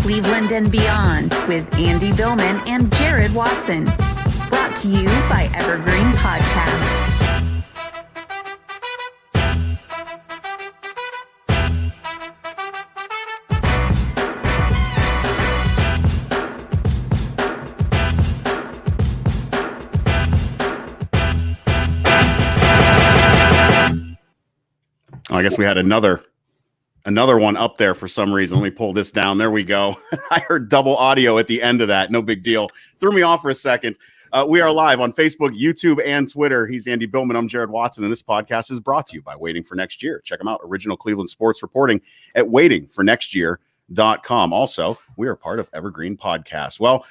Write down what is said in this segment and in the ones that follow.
Cleveland and beyond with Andy Billman and Jared Watson. Brought to you by Evergreen Podcast. I guess we had another one up there for some reason. Let me pull this down. There we go. I heard double audio at the end of that. No big deal. Threw me off for a second. We are live on Facebook, YouTube, and Twitter. He's Andy Billman. I'm Jared Watson, and this podcast is brought to you by Waiting for Next Year. Check them out. Original Cleveland sports reporting at waitingfornextyear.com. Also, we are part of Evergreen Podcast. Well,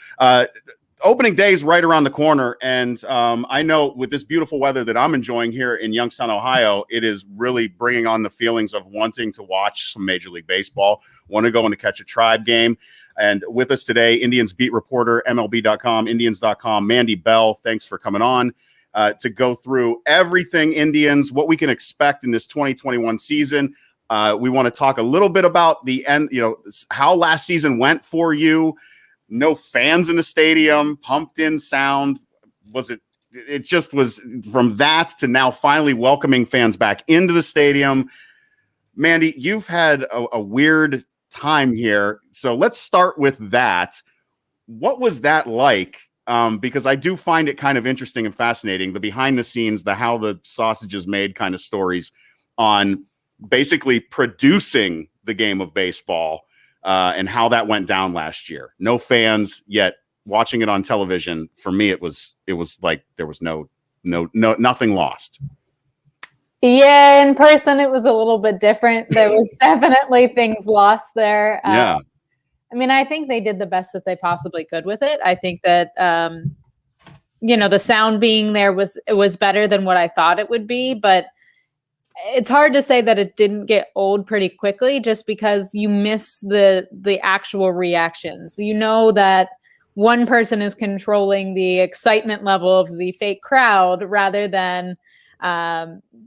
opening day is right around the corner, and I know with this beautiful weather that I'm enjoying here in Youngstown, Ohio, it is really bringing on the feelings of wanting to watch some Major League Baseball, want to go and catch a Tribe game. And with us today, Indians beat reporter, MLB.com, Indians.com, Mandy Bell. Thanks for coming on to go through everything Indians, what we can expect in this 2021 season. We want to talk a little bit about the end, how last season went for you. No fans in the stadium, pumped in sound. It just was from that to now finally welcoming fans back into the stadium. Mandy, you've had a weird time here. So let's start with that. What was that like? Because I do find it kind of interesting and fascinating, the behind the scenes, the how the sausage is made kind of stories on basically producing the game of baseball. And how that went down last year. No fans, yet watching it on television. For me, it was like there was nothing lost. Yeah, in person, it was a little bit different. There was definitely things lost there. Yeah. I mean, I think they did the best that they possibly could with it. I think that, the sound being there was better than what I thought it would be, but it's hard to say that it didn't get old pretty quickly just because you miss the actual reactions. You know that one person is controlling the excitement level of the fake crowd rather than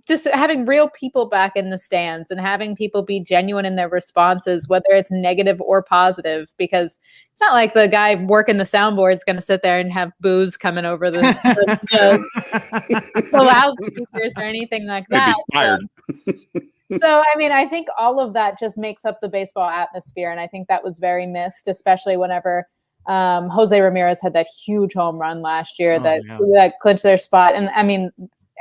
just having real people back in the stands and having people be genuine in their responses, whether it's negative or positive, because it's not like the guy working the soundboard is going to sit there and have booze coming over the loudspeakers or anything like that. So, I mean, I think all of that just makes up the baseball atmosphere. And I think that was very missed, especially whenever Jose Ramirez had that huge home run last year that clinched their spot. And I mean,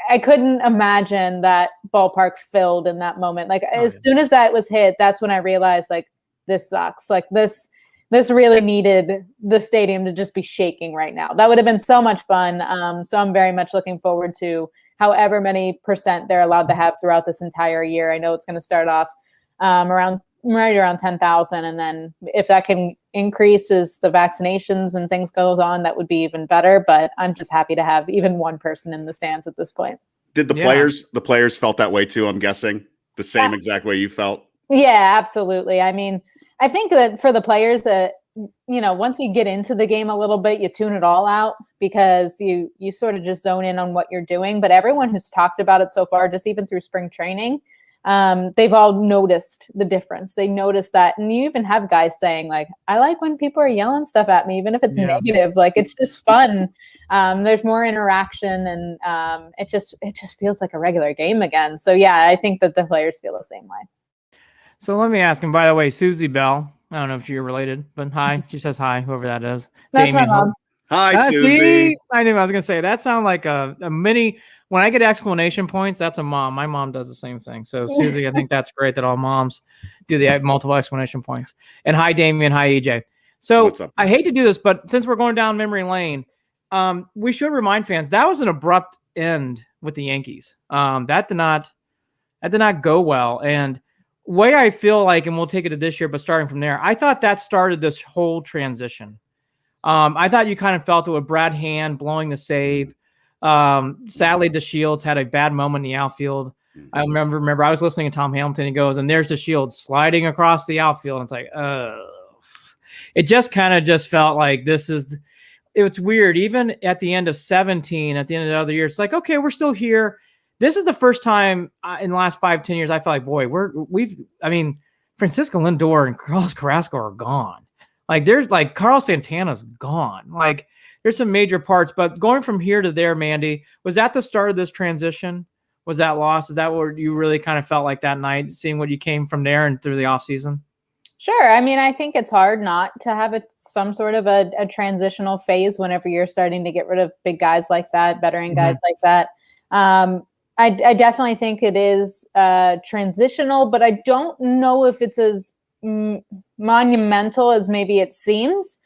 I couldn't imagine that ballpark filled in that moment. Like as soon as that was hit, that's when I realized like, this sucks. Like this really needed the stadium to just be shaking right now. That would have been so much fun. So I'm very much looking forward to however many % they're allowed to have throughout this entire year. I know it's going to start off around 10,000. And then if that can increase as the vaccinations and things goes on, that would be even better. But I'm just happy to have even one person in the stands at this point. Did the players felt that way too? I'm guessing the same exact way you felt. Yeah, absolutely. I mean, I think that for the players once you get into the game a little bit, you tune it all out because you sort of just zone in on what you're doing. But everyone who's talked about it so far, just even through spring training, they've all noticed the difference. They noticed that. And you even have guys saying like, I like when people are yelling stuff at me, even if it's negative, like it's just fun. There's more interaction and it just feels like a regular game again. So yeah, I think that the players feel the same way. So let me ask him, by the way, Susie Bell, I don't know if you're related, but hi, she says hi, whoever that is. That's my mom. Hi, Susie. See? I knew I was going to say, that sounds like a mini, when I get exclamation points, that's a mom. My mom does the same thing. So Susie, I think that's great that all moms do the multiple exclamation points. And hi, Damien. Hi, EJ. So I hate to do this, but since we're going down memory lane, we should remind fans that was an abrupt end with the Yankees. That did not go well. And way I feel like, and we'll take it to this year, but starting from there, I thought that started this whole transition. I thought you kind of felt it with Brad Hand blowing the save. Sadly, DeShields had a bad moment in the outfield. I remember I was listening to Tom Hamilton. He goes, and there's DeShields sliding across the outfield. And it's like, it just kind of just felt like it's weird. Even at the end of 17, at the end of the other year, it's like, okay, we're still here. This is the first time in the last 5-10 years I feel like, boy, Francisco Lindor and Carlos Carrasco are gone. Like there's like Carlos Santana's gone. Like there's some major parts, but going from here to there, Mandy, was that the start of this transition? Was that lost? Is that what you really kind of felt like that night, seeing what you came from there and through the offseason? Sure. I mean, I think it's hard not to have some sort of a transitional phase whenever you're starting to get rid of big guys like that, veteran guys like that. I definitely think it is transitional, but I don't know if it's as monumental as maybe it seems.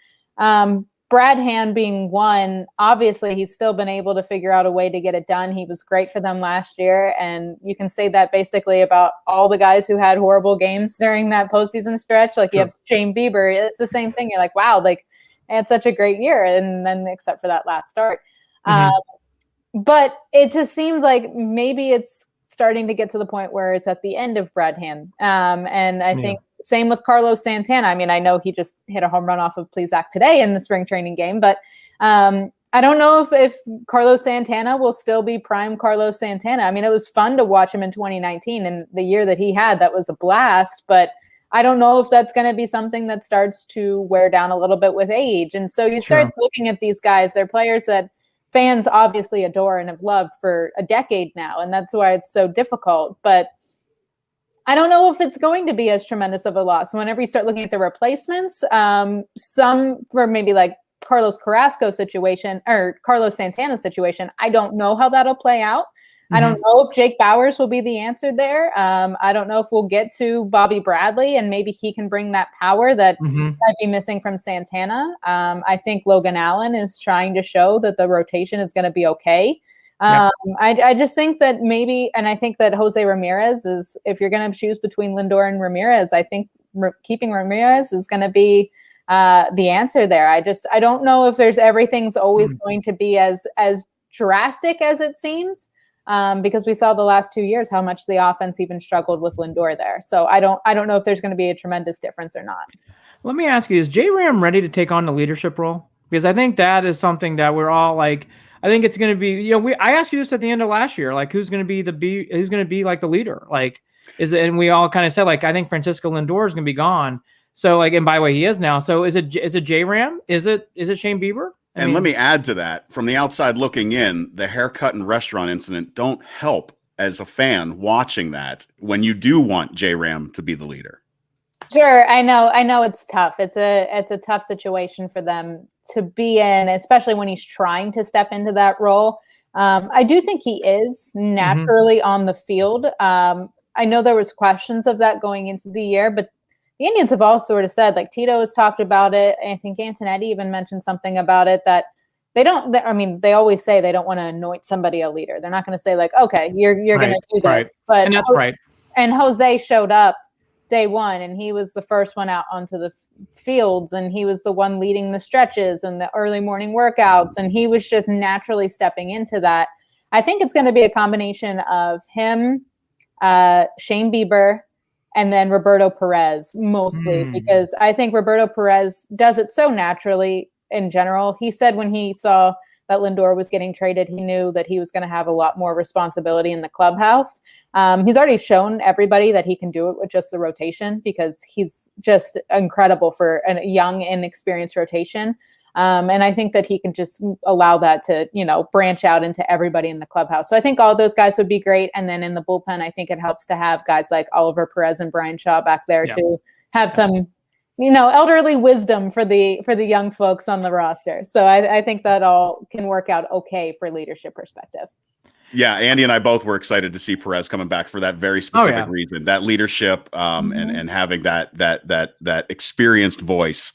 Brad Hand being one, obviously he's still been able to figure out a way to get it done. He was great for them last year. And you can say that basically about all the guys who had horrible games during that postseason stretch. Like you have Shane Bieber. It's the same thing. You're like, wow, like they had such a great year. And then except for that last start. But it just seems like maybe it's starting to get to the point where it's at the end of Brad Hand. And I think same with Carlos Santana. I mean, I know he just hit a home run off of Plesac today in the spring training game, but I don't know if Carlos Santana will still be prime Carlos Santana. I mean, it was fun to watch him in 2019 and the year that he had, that was a blast, but I don't know if that's going to be something that starts to wear down a little bit with age. And so you start looking at these guys, they're players that fans obviously adore and have loved for a decade now. And that's why it's so difficult. But I don't know if it's going to be as tremendous of a loss. Whenever you start looking at the replacements, some for maybe like Carlos Carrasco situation or Carlos Santana situation, I don't know how that'll play out. I don't know if Jake Bauers will be the answer there. I don't know if we'll get to Bobby Bradley and maybe he can bring that power that might be missing from Santana. I think Logan Allen is trying to show that the rotation is going to be okay. I just think that maybe, and I think that Jose Ramirez is, if you're going to choose between Lindor and Ramirez, I think keeping Ramirez is going to be the answer there. I don't know if everything's always going to be as drastic as it seems, because we saw the last 2 years how much the offense even struggled with Lindor there. So I don't know if there's going to be a tremendous difference or not. Let me ask you, is J-Ram ready to take on the leadership role? Because I think that is something that we're all like, I think it's going to be, I asked you this at the end of last year, like who's going to be like the leader? Like, and we all kind of said, like, I think Francisco Lindor is going to be gone. So like, and by the way, he is now. So is it J-Ram? Is it Shane Bieber? And let me add to that, from the outside looking in, the haircut and restaurant incident don't help as a fan watching that when you do want J-Ram to be the leader. Sure. I know it's tough. It's a tough situation for them to be in, especially when he's trying to step into that role. I do think he is naturally on the field. I know there was questions of that going into the year, but the Indians have all sort of said, like Tito has talked about it. I think Antonetti even mentioned something about it, that they always say they don't want to anoint somebody a leader. They're not going to say like, okay, you're going to do this. But and that's right. And Jose showed up day one, and he was the first one out onto the fields, and he was the one leading the stretches and the early morning workouts, and he was just naturally stepping into that. I think it's going to be a combination of him, Shane Bieber, and then Roberto Perez mostly, because I think Roberto Perez does it so naturally in general. He said when he saw that Lindor was getting traded, he knew that he was going to have a lot more responsibility in the clubhouse. He's already shown everybody that he can do it with just the rotation, because he's just incredible for a young, inexperienced rotation. And I think that he can just allow that to, branch out into everybody in the clubhouse. So I think all those guys would be great. And then in the bullpen, I think it helps to have guys like Oliver Perez and Brian Shaw back there to have some, elderly wisdom for the young folks on the roster. So I think that all can work out okay for leadership perspective. Yeah, Andy and I both were excited to see Perez coming back for that very specific reason, that leadership, and having that experienced voice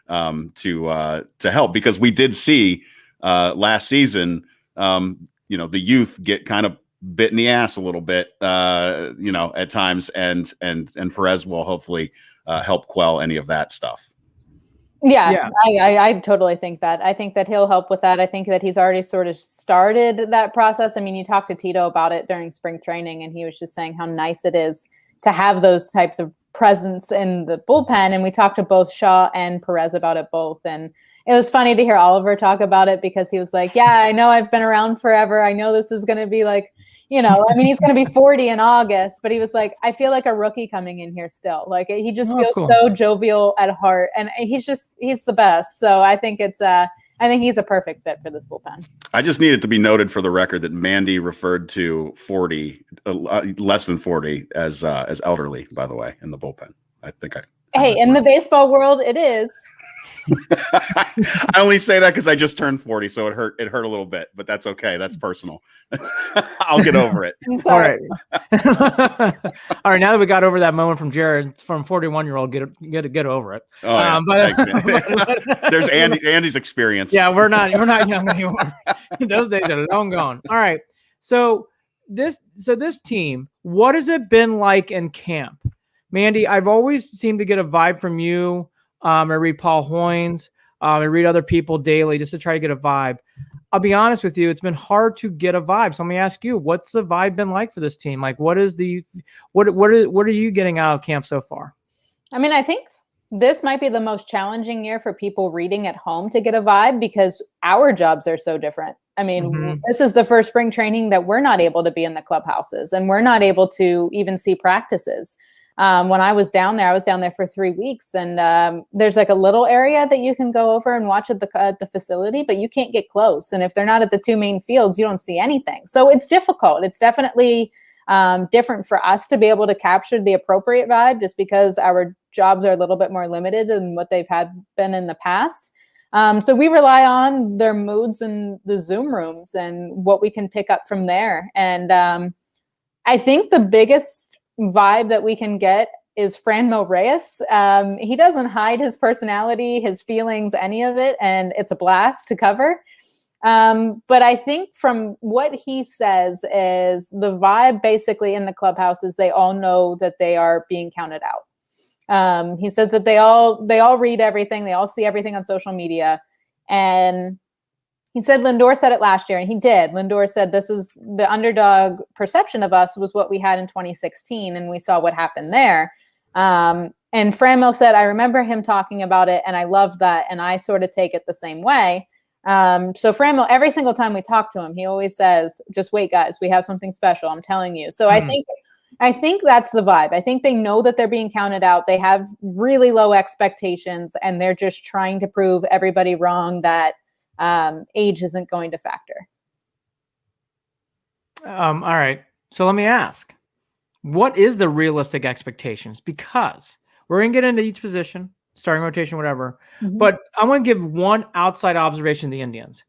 to help, because we did see last season, the youth get kind of bit in the ass a little bit, at times, and Perez will hopefully help quell any of that stuff. Yeah. I totally think that. I think that he'll help with that. I think that he's already sort of started that process. I mean, you talked to Tito about it during spring training, and he was just saying how nice it is to have those types of presence in the bullpen. And we talked to both Shaw and Perez about it both. And it was funny to hear Oliver talk about it because he was like, yeah, I know I've been around forever. I know this is going to be like, he's going to be 40 in August, but he was like, I feel like a rookie coming in here still. Like he just feels cool. So jovial at heart, and he's the best. So I think I think he's a perfect fit for this bullpen. I just need it to be noted for the record that Mandy referred to 40, less than 40 as elderly, by the way, in the bullpen. I think Hey, in the baseball world, it is. I only say that because I just turned 40, so it hurt a little bit, but that's okay. That's personal. I'll get over it. I'm sorry. All right. Now that we got over that moment from Jared, from 41-year-old, get over it. Oh, yeah. But there's Andy's experience. Yeah, we're not young anymore. Those days are long gone. All right. So this team, what has it been like in camp? Mandy, I've always seemed to get a vibe from you. I read Paul Hoynes. I read other people daily just to try to get a vibe. I'll be honest with you, it's been hard to get a vibe. So let me ask you, what's the vibe been like for this team? Like, what are you getting out of camp so far? I mean, I think this might be the most challenging year for people reading at home to get a vibe because our jobs are so different. I mean, This is the first spring training that we're not able to be in the clubhouses, and we're not able to even see practices. When I was down there for 3 weeks, and there's like a little area that you can go over and watch at the facility, but you can't get close. And if they're not at the two main fields, you don't see anything. So it's difficult. It's definitely different for us to be able to capture the appropriate vibe just because our jobs are a little bit more limited than what they've been in the past. So we rely on their moods in the Zoom rooms and what we can pick up from there. And I think the biggest vibe that we can get is Franmil Reyes. He doesn't hide his personality, his feelings, any of it, and it's a blast to cover. But I think from what he says is the vibe basically in the clubhouse is they all know that they are being counted out. He says that they all read everything, they all see everything on social media, and he said Lindor said it last year, and he did. Lindor said this is the underdog perception of us was what we had in 2016, and we saw what happened there. And Franmil said, I remember him talking about it, and I loved that, and I sort of take it the same way. So Franmil, every single time we talk to him, he always says, just wait, guys, we have something special, I'm telling you. So I think that's the vibe. I think they know that they're being counted out. They have really low expectations, and they're just trying to prove everybody wrong that age isn't going to factor. All right. So let me ask, what is the realistic expectations? Because we're going to get into each position, starting rotation, whatever. But I want to give one outside observation of the Indians.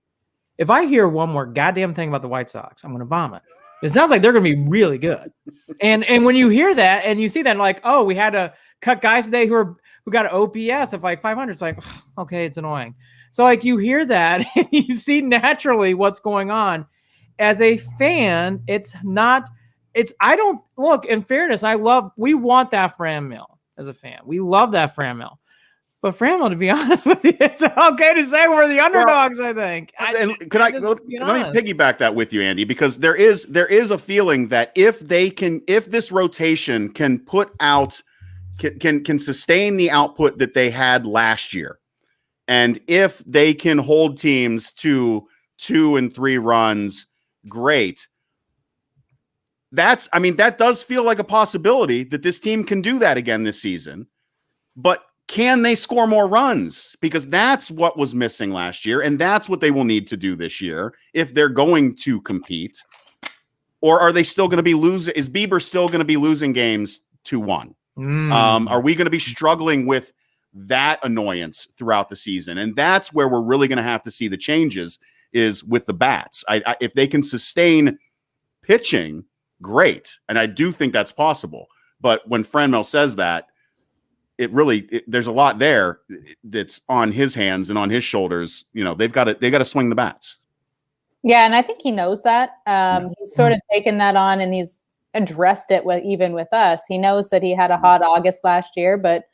If I hear one more goddamn thing about the White Sox, I'm going to vomit. It sounds like they're going to be really good. And when you hear that and you see that, like, oh, we had to cut guys today who got an OPS of like 500. It's like, okay, it's annoying. So like you hear that and you see naturally what's going on. As a fan, I don't look, in fairness, we want that Franmil as a fan. We love that Franmil. But Franmil, to be honest with you, it's okay to say we're the underdogs, I think. Let me piggyback that with you, Andy, because there is a feeling that if this rotation can put out, can sustain the output that they had last year, and if they can hold teams to 2 and 3 runs, great. That does feel like a possibility that this team can do that again this season. But can they score more runs? Because that's what was missing last year, and that's what they will need to do this year if they're going to compete. Or are they still going to be losing? Is Bieber still going to be losing games 2-1? Are we going to be struggling with that annoyance throughout the season? And that's where we're really going to have to see the changes, is with the bats. If they can sustain pitching, great. And I do think that's possible. But when Franmil says that, there's a lot there that's on his hands and on his shoulders. They've got to swing the bats. Yeah, and I think he knows that. He's sort of taken that on, and he's addressed it even with us. He knows that he had a hot August last year, but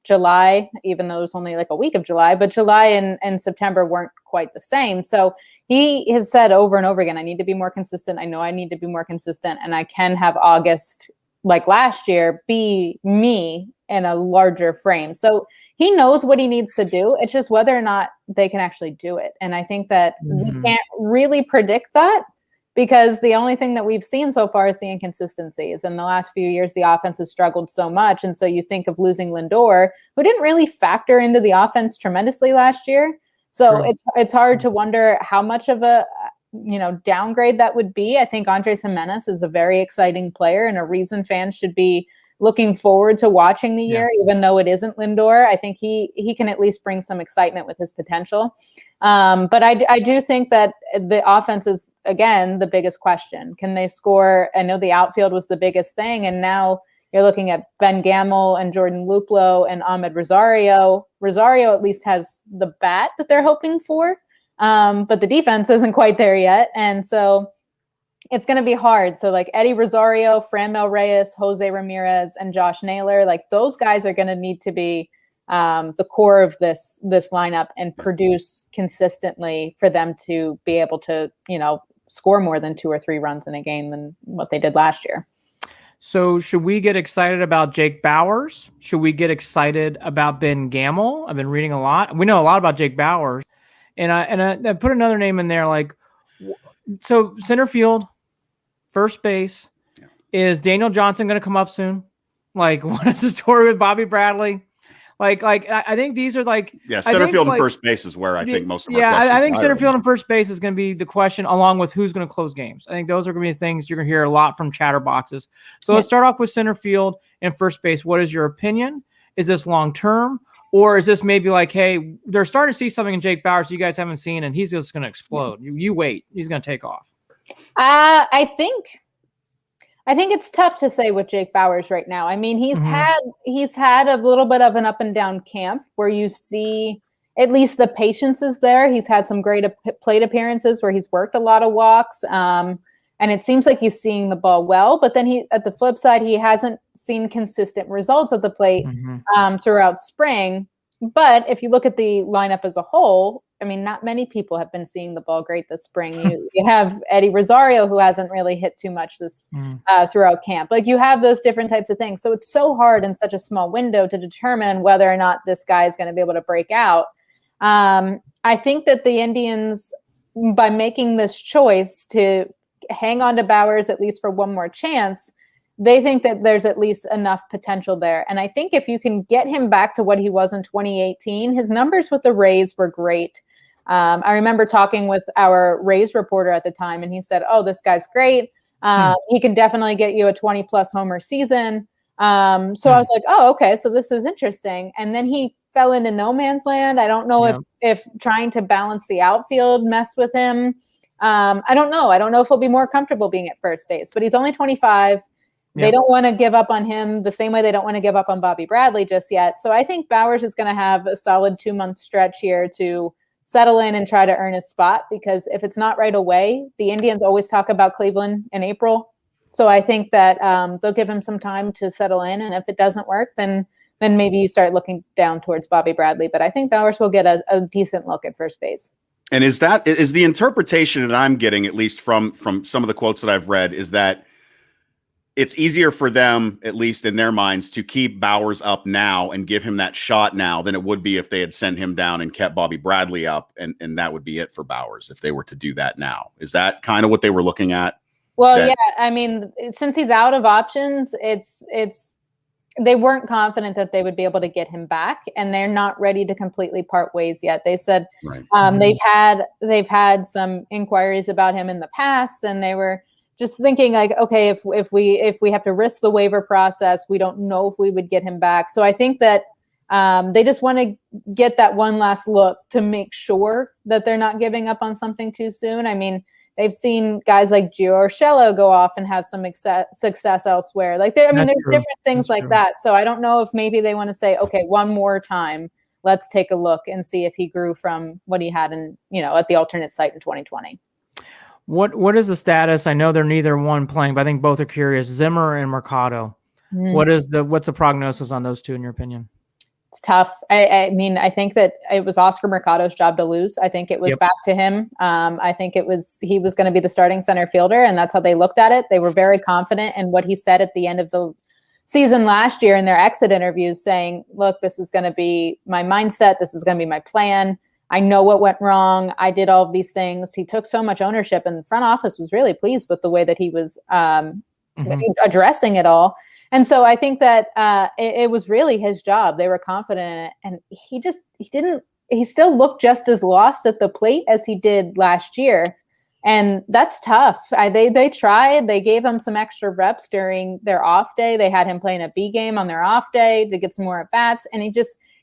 July, even though it was only like a week of July, but July and September weren't quite the same. So he has said over and over again, I need to be more consistent. I know I need to be more consistent, and I can have August, like last year, be me in a larger frame. So he knows what he needs to do. It's just whether or not they can actually do it. And I think that we can't really predict that, because the only thing that we've seen so far is the inconsistencies. In the last few years, the offense has struggled so much. And so you think of losing Lindor, who didn't really factor into the offense tremendously last year. So it's hard to wonder how much of a downgrade that would be. I think Andres Jimenez is a very exciting player and a reason fans should be looking forward to watching the year, even though it isn't Lindor. I think he can at least bring some excitement with his potential. But I do think that the offense is, again, the biggest question. Can they score? I know the outfield was the biggest thing, and now you're looking at Ben Gamel and Jordan Luplow and Ahmed Rosario. Rosario at least has the bat that they're hoping for, but the defense isn't quite there yet. And so it's going to be hard. So like Eddie Rosario, Franmil Reyes, Jose Ramirez, and Josh Naylor, like those guys are going to need to be the core of this lineup and produce consistently for them to be able to, score more than 2 or 3 runs in a game than what they did last year. So should we get excited about Jake Bauers? Should we get excited about Ben Gamel? I've been reading a lot. We know a lot about Jake Bauers. And I put another name in there, like, so center field, first base, is Daniel Johnson going to come up soon? Like, what is the story with Bobby Bradley? Like I think these are like center field and first base is where I think most of our questions I think center field and first base is going to be the question, along with who's going to close games. I think those are going to be the things you're going to hear a lot from chatterboxes. So let's start off with center field and first base. What is your opinion? Is this long term, or is this maybe like, hey, they're starting to see something in Jake Bauers you guys haven't seen, and he's just going to explode? You wait, he's going to take off. I think it's tough to say with Jake Bauers right now. I mean, he's had a little bit of an up and down camp where you see at least the patience is there. He's had some great plate appearances where he's worked a lot of walks, and it seems like he's seeing the ball well. But then at the flip side, he hasn't seen consistent results at the plate throughout spring. But if you look at the lineup as a whole, I mean, not many people have been seeing the ball great this spring. You have Eddie Rosario, who hasn't really hit too much throughout camp. Like, you have those different types of things. So it's so hard in such a small window to determine whether or not this guy is going to be able to break out. I think that the Indians, by making this choice to hang on to Bauers at least for one more chance, they think that there's at least enough potential there. And I think if you can get him back to what he was in 2018, his numbers with the Rays were great. I remember talking with our Rays reporter at the time, and he said, "Oh, this guy's great. He can definitely get you a 20-plus homer season." So I was like, "Oh, okay, so this is interesting." And then he fell into no man's land. I don't know if trying to balance the outfield messed with him. I don't know. I don't know if he'll be more comfortable being at first base, but he's only 25. They don't want to give up on him the same way they don't want to give up on Bobby Bradley just yet. So I think Bauers is going to have a solid 2-month stretch here to settle in and try to earn his spot, because if it's not right away, the Indians always talk about Cleveland in April. So I think that they'll give him some time to settle in. And if it doesn't work, then maybe you start looking down towards Bobby Bradley. But I think Bauers will get a decent look at first base. And is the interpretation that I'm getting, at least from some of the quotes that I've read, is that it's easier for them, at least in their minds, to keep Bauers up now and give him that shot now than it would be if they had sent him down and kept Bobby Bradley up, and that would be it for Bauers if they were to do that now. Is that kind of what they were looking at? Well, I mean, since he's out of options, they weren't confident that they would be able to get him back, and they're not ready to completely part ways yet. They said they've had some inquiries about him in the past, and they were just thinking like, okay, if we have to risk the waiver process, we don't know if we would get him back. So I think that they just want to get that one last look to make sure that they're not giving up on something too soon. I mean, they've seen guys like Gio Urshela go off and have some success elsewhere. Like there's different things like that. So I don't know if maybe they want to say, okay, one more time, let's take a look and see if he grew from what he had in, at the alternate site in 2020. What is the status? I know they're neither one playing, but I think both are curious. Zimmer and Mercado. What's the prognosis on those two, in your opinion? It's tough. I mean, I think that it was Oscar Mercado's job to lose. I think it was back to him. I think he was going to be the starting center fielder, and that's how they looked at it. They were very confident in what he said at the end of the season last year in their exit interviews saying, look, this is going to be my mindset. This is going to be my plan. I know what went wrong. I did all of these things. He took so much ownership, and the front office was really pleased with the way that he was addressing it all. And so I think that it was really his job. They were confident in it. And he still looked just as lost at the plate as he did last year. And that's tough. They tried. They gave him some extra reps during their off day. They had him playing a B game on their off day to get some more at bats. And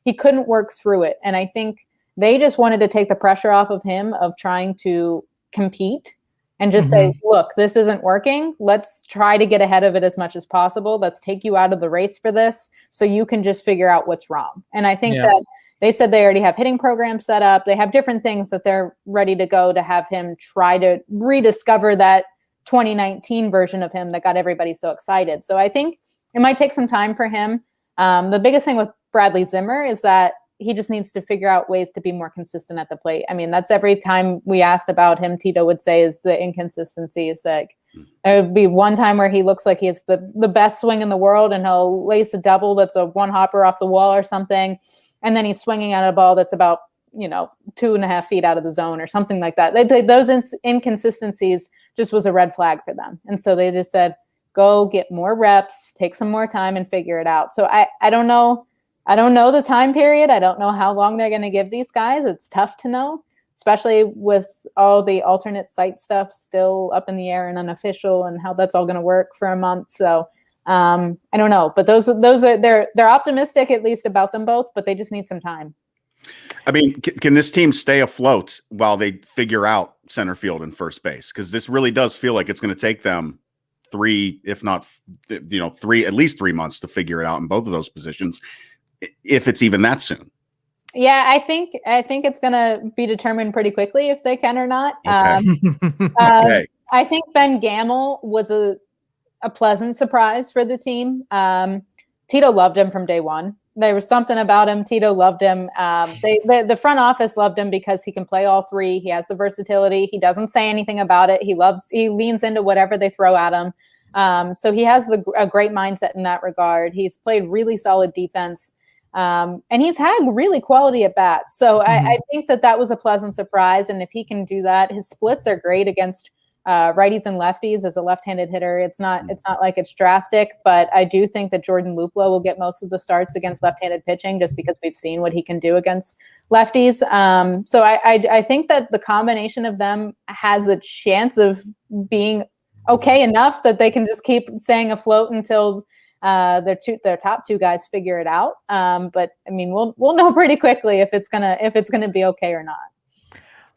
he couldn't work through it. And I think they just wanted to take the pressure off of him of trying to compete and just say, look, this isn't working. Let's try to get ahead of it as much as possible. Let's take you out of the race for this so you can just figure out what's wrong. And I think that they said they already have hitting programs set up. They have different things that they're ready to go to have him try to rediscover that 2019 version of him that got everybody so excited. So I think it might take some time for him. The biggest thing with Bradley Zimmer is that he just needs to figure out ways to be more consistent at the plate. I mean, that's every time we asked about him, Tito would say is the inconsistency. It's like there would be one time where he looks like he has the best swing in the world and he'll lace a double that's a one hopper off the wall or something. And then he's swinging at a ball that's about, 2.5 feet out of the zone or something like that. Those inconsistencies just was a red flag for them. And so they just said, go get more reps, take some more time and figure it out. So I don't know. I don't know the time period. I don't know how long they're going to give these guys. It's tough to know, especially with all the alternate site stuff still up in the air and unofficial and how that's all going to work for a month. So I don't know, but those are they're optimistic at least about them both, but they just need some time. I mean, can this team stay afloat while they figure out center field and first base? Because this really does feel like it's going to take them 3, if not, at least 3 months to figure it out in both of those positions, if it's even that soon. Yeah, I think it's going to be determined pretty quickly if they can or not. Okay. I think Ben Gamel was a pleasant surprise for the team. Tito loved him from day one. There was something about him. Tito loved him. The front office loved him because he can play all three. He has the versatility. He doesn't say anything about it. He leans into whatever they throw at him. So he has a great mindset in that regard. He's played really solid defense. And he's had really quality at bats. So I think that was a pleasant surprise. And if he can do that, his splits are great against righties and lefties as a left-handed hitter. It's not like it's drastic, but I do think that Jordan Luplow will get most of the starts against left-handed pitching just because we've seen what he can do against lefties. So I think that the combination of them has a chance of being okay enough that they can just keep staying afloat until their top two guys figure it out. But I mean, we'll know pretty quickly if it's gonna be okay or not.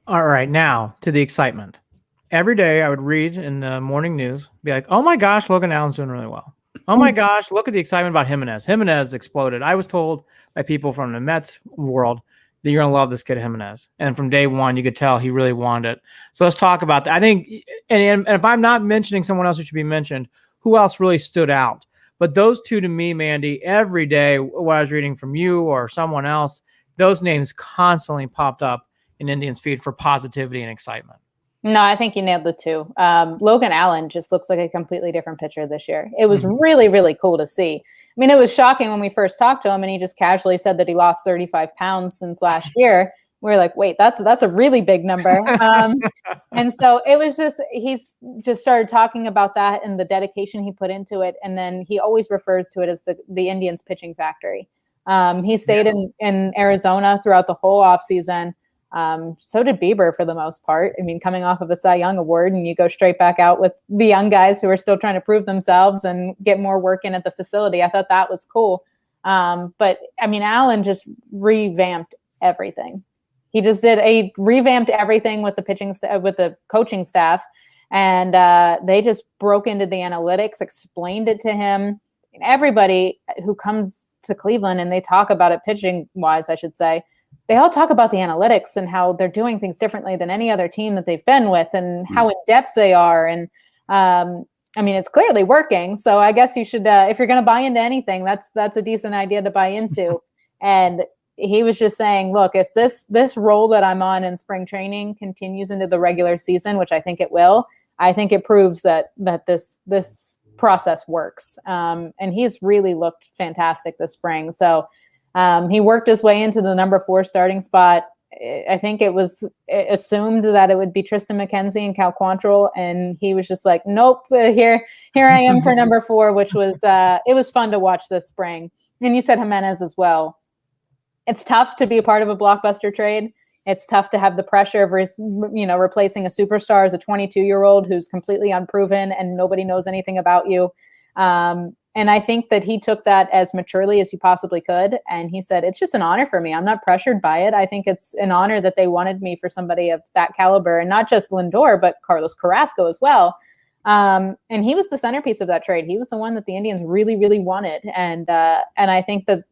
All right, now to the excitement. Every day I would read in the morning news, be like, oh my gosh, Logan Allen's doing really well. Oh my gosh, look at the excitement about Jimenez. Jimenez exploded. I was told by people from the Mets world that you're going to love this kid Jimenez. And from day one, you could tell he really wanted it. So let's talk about that. I think, and if I'm not mentioning someone else who should be mentioned, who else really stood out? But those two to me, Mandy, every day when I was reading from you or someone else, those names constantly popped up in Indians' feed for positivity and excitement. No, I think you nailed the two. Logan Allen just looks like a completely different pitcher this year. It was really, really cool to see. I mean, it was shocking when we first talked to him and he just casually said that he lost 35 pounds since last year. We were like, wait, that's a really big number. And so it was he's just started talking about that and the dedication he put into it. And then he always refers to it as the Indians pitching factory. He stayed in Arizona throughout the whole offseason. So did Bieber for the most part. I mean, coming off of a Cy Young award and you go straight back out with the young guys who are still trying to prove themselves and get more work in at the facility. I thought that was cool. But I mean, Allen just revamped everything. He just revamped everything with the coaching staff. And they just broke into the analytics, explained it to him. And everybody who comes to Cleveland and they talk about it pitching wise, I should say, they all talk about the analytics and how they're doing things differently than any other team that they've been with and how in depth they are. And I mean, it's clearly working. So I guess you should, if you're going to buy into anything, that's a decent idea to buy into. And he was just saying, look, if this role that I'm on in spring training continues into the regular season, which I think it will, I think it proves that this process works. And he's really looked fantastic this spring. So he worked his way into the number 4 starting spot. I think it was assumed that it would be Tristan McKenzie and Cal Quantrill, and he was just like, nope, here I am for number 4, which was it was fun to watch this spring. And you said Jimenez as well. It's tough to be a part of a blockbuster trade. It's tough to have the pressure of replacing a superstar as a 22-year-old who's completely unproven and nobody knows anything about you. And I think that he took that as maturely as he possibly could. And he said, it's just an honor for me. I'm not pressured by it. I think it's an honor that they wanted me for somebody of that caliber, and not just Lindor, but Carlos Carrasco as well. And he was the centerpiece of that trade. He was the one that the Indians really, really wanted. And I think that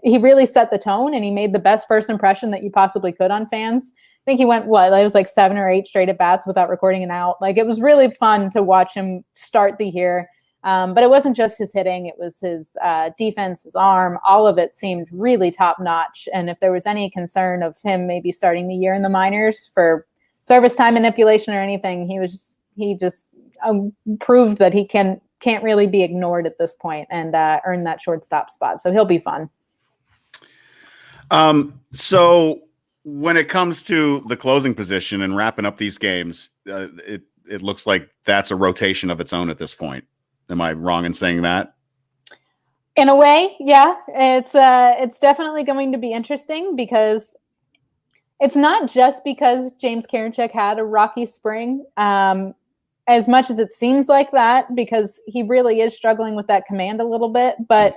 he really set the tone, and he made the best first impression that you possibly could on fans. I think he went, it was like 7 or 8 straight at bats without recording an out. Like, it was really fun to watch him start the year. But it wasn't just his hitting. It was his defense, his arm. All of it seemed really top notch. And if there was any concern of him maybe starting the year in the minors for service time manipulation or anything, he just proved that he can't really be ignored at this point, and earned that shortstop spot. So he'll be fun. So when it comes to the closing position and wrapping up these games, it looks like that's a rotation of its own at this point. Am I wrong in saying that? In a way, yeah. It's definitely going to be interesting, because it's not just because James Karinchak had a rocky spring, as much as it seems like that, because he really is struggling with that command a little bit. But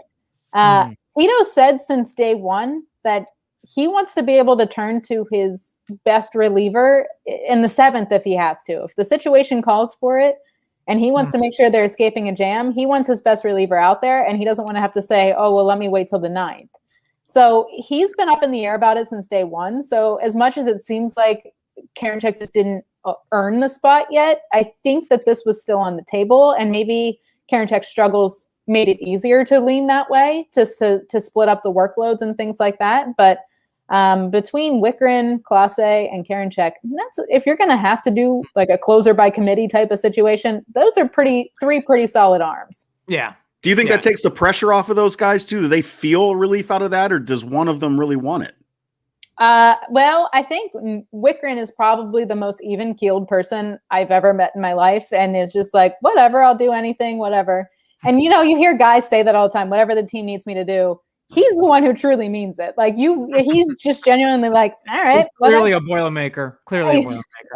Tito said since day one that he wants to be able to turn to his best reliever in the 7th if he has to. If the situation calls for it, and he wants to make sure they're escaping a jam, he wants his best reliever out there, and he doesn't want to have to say, oh, well, let me wait till the 9th. So he's been up in the air about it since day one. So as much as it seems like Karinchak just didn't earn the spot yet, I think that this was still on the table, and maybe Karinchak's struggles made it easier to lean that way, to split up the workloads and things like that. But between Wickren, Clase, and Karinchak, if you're going to have to do like a closer by committee type of situation, those are three pretty solid arms. Yeah. Do you think that takes the pressure off of those guys too? Do they feel relief out of that, or does one of them really want it? Well, I think Wickren is probably the most even-keeled person I've ever met in my life, and is just like, whatever, I'll do anything, whatever. And you hear guys say that all the time, whatever the team needs me to do. He's the one who truly means it. Like he's just genuinely like, all right. He's clearly a Boilermaker.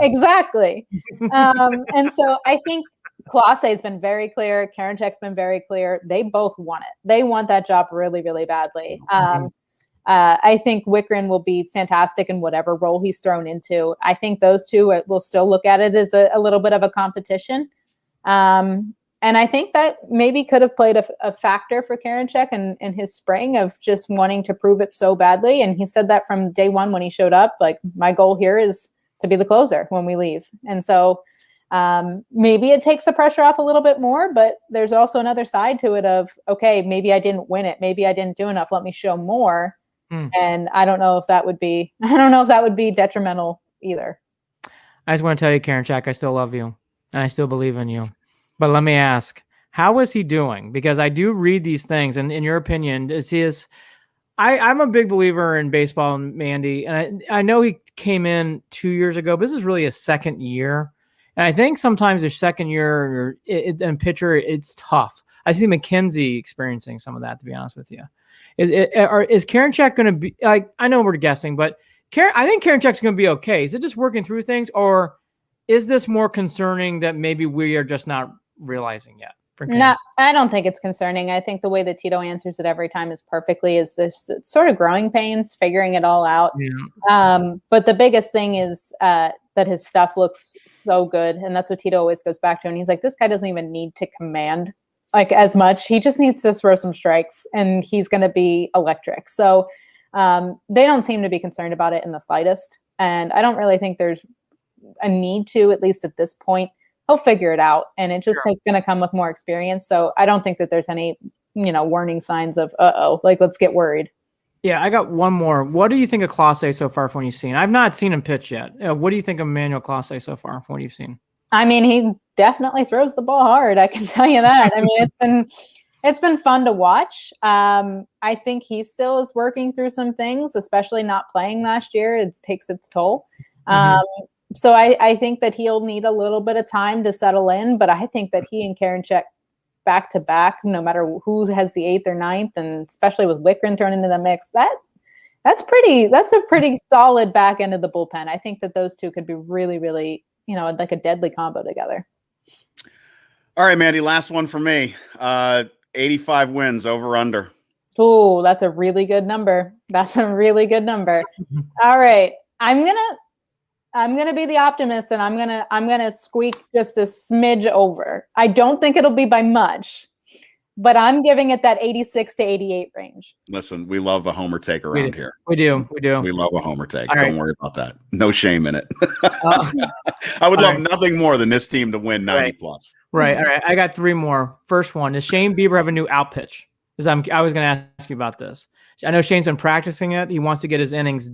Exactly. And so I think Clase has been very clear. Karinchak's been very clear. They both want it. They want that job really, really badly. I think Wickren will be fantastic in whatever role he's thrown into. I think those two will still look at it as a little bit of a competition. And I think that maybe could have played a factor for Karinchak in his spring of just wanting to prove it so badly. And he said that from day one when he showed up, like, my goal here is to be the closer when we leave. And so maybe it takes the pressure off a little bit more, but there's also another side to it of, okay, maybe I didn't win it. Maybe I didn't do enough. Let me show more. And I don't know if that would be detrimental either. I just want to tell you, Karinchak, I still love you and I still believe in you. But let me ask, how is he doing? Because I do read these things, and in your opinion, I'm a big believer in baseball, Mandy, and I know he came in 2 years ago, but this is really his second year. And I think sometimes their second year and pitcher, it's tough. I see McKenzie experiencing some of that, to be honest with you. Is Karinchak going to be, like, I know we're guessing, but I think Karinchak's going to be okay. Is it just working through things, or is this more concerning that maybe we are just not realizing yet? No, I don't think it's concerning. I think the way that Tito answers it every time is perfectly, is this sort of growing pains, figuring it all out. Yeah. But the biggest thing is that his stuff looks so good. And that's what Tito always goes back to. And he's like, this guy doesn't even need to command like as much. He just needs to throw some strikes and he's going to be electric. So they don't seem to be concerned about it in the slightest. And I don't really think there's a need to, at least at this point. He'll figure it out, and it just is going to come with more experience. So I don't think that there's any, warning signs of, like, let's get worried. Yeah, I got one more. What do you think of Clase so far from what you've seen? I've not seen him pitch yet. What do you think of Manuel Clase so far from what you've seen? I mean, he definitely throws the ball hard. I can tell you that. I mean, it's been fun to watch. I think he still is working through some things, especially not playing last year. It takes its toll. So I think that he'll need a little bit of time to settle in, but I think that he and Karinchak back to back, no matter who has the 8th or 9th, and especially with Wickren thrown into the mix, that's a pretty solid back end of the bullpen. I think that those two could be really, really, like a deadly combo together. All right, Mandy, last one for me. 85 wins, over under. Oh, that's a really good number. All right. I'm gonna be the optimist, and I'm gonna squeak just a smidge over. I don't think it'll be by much, but I'm giving it that 86 to 88 range. Listen, we love a homer take around here. We do. We love a homer take. Don't worry about that. No shame in it. I would love nothing more than this team to win 90 plus. Right. All right. I got 3 more. First one, does Shane Bieber have a new out pitch? Because I was going to ask you about this. I know Shane's been practicing it. He wants to get his innings.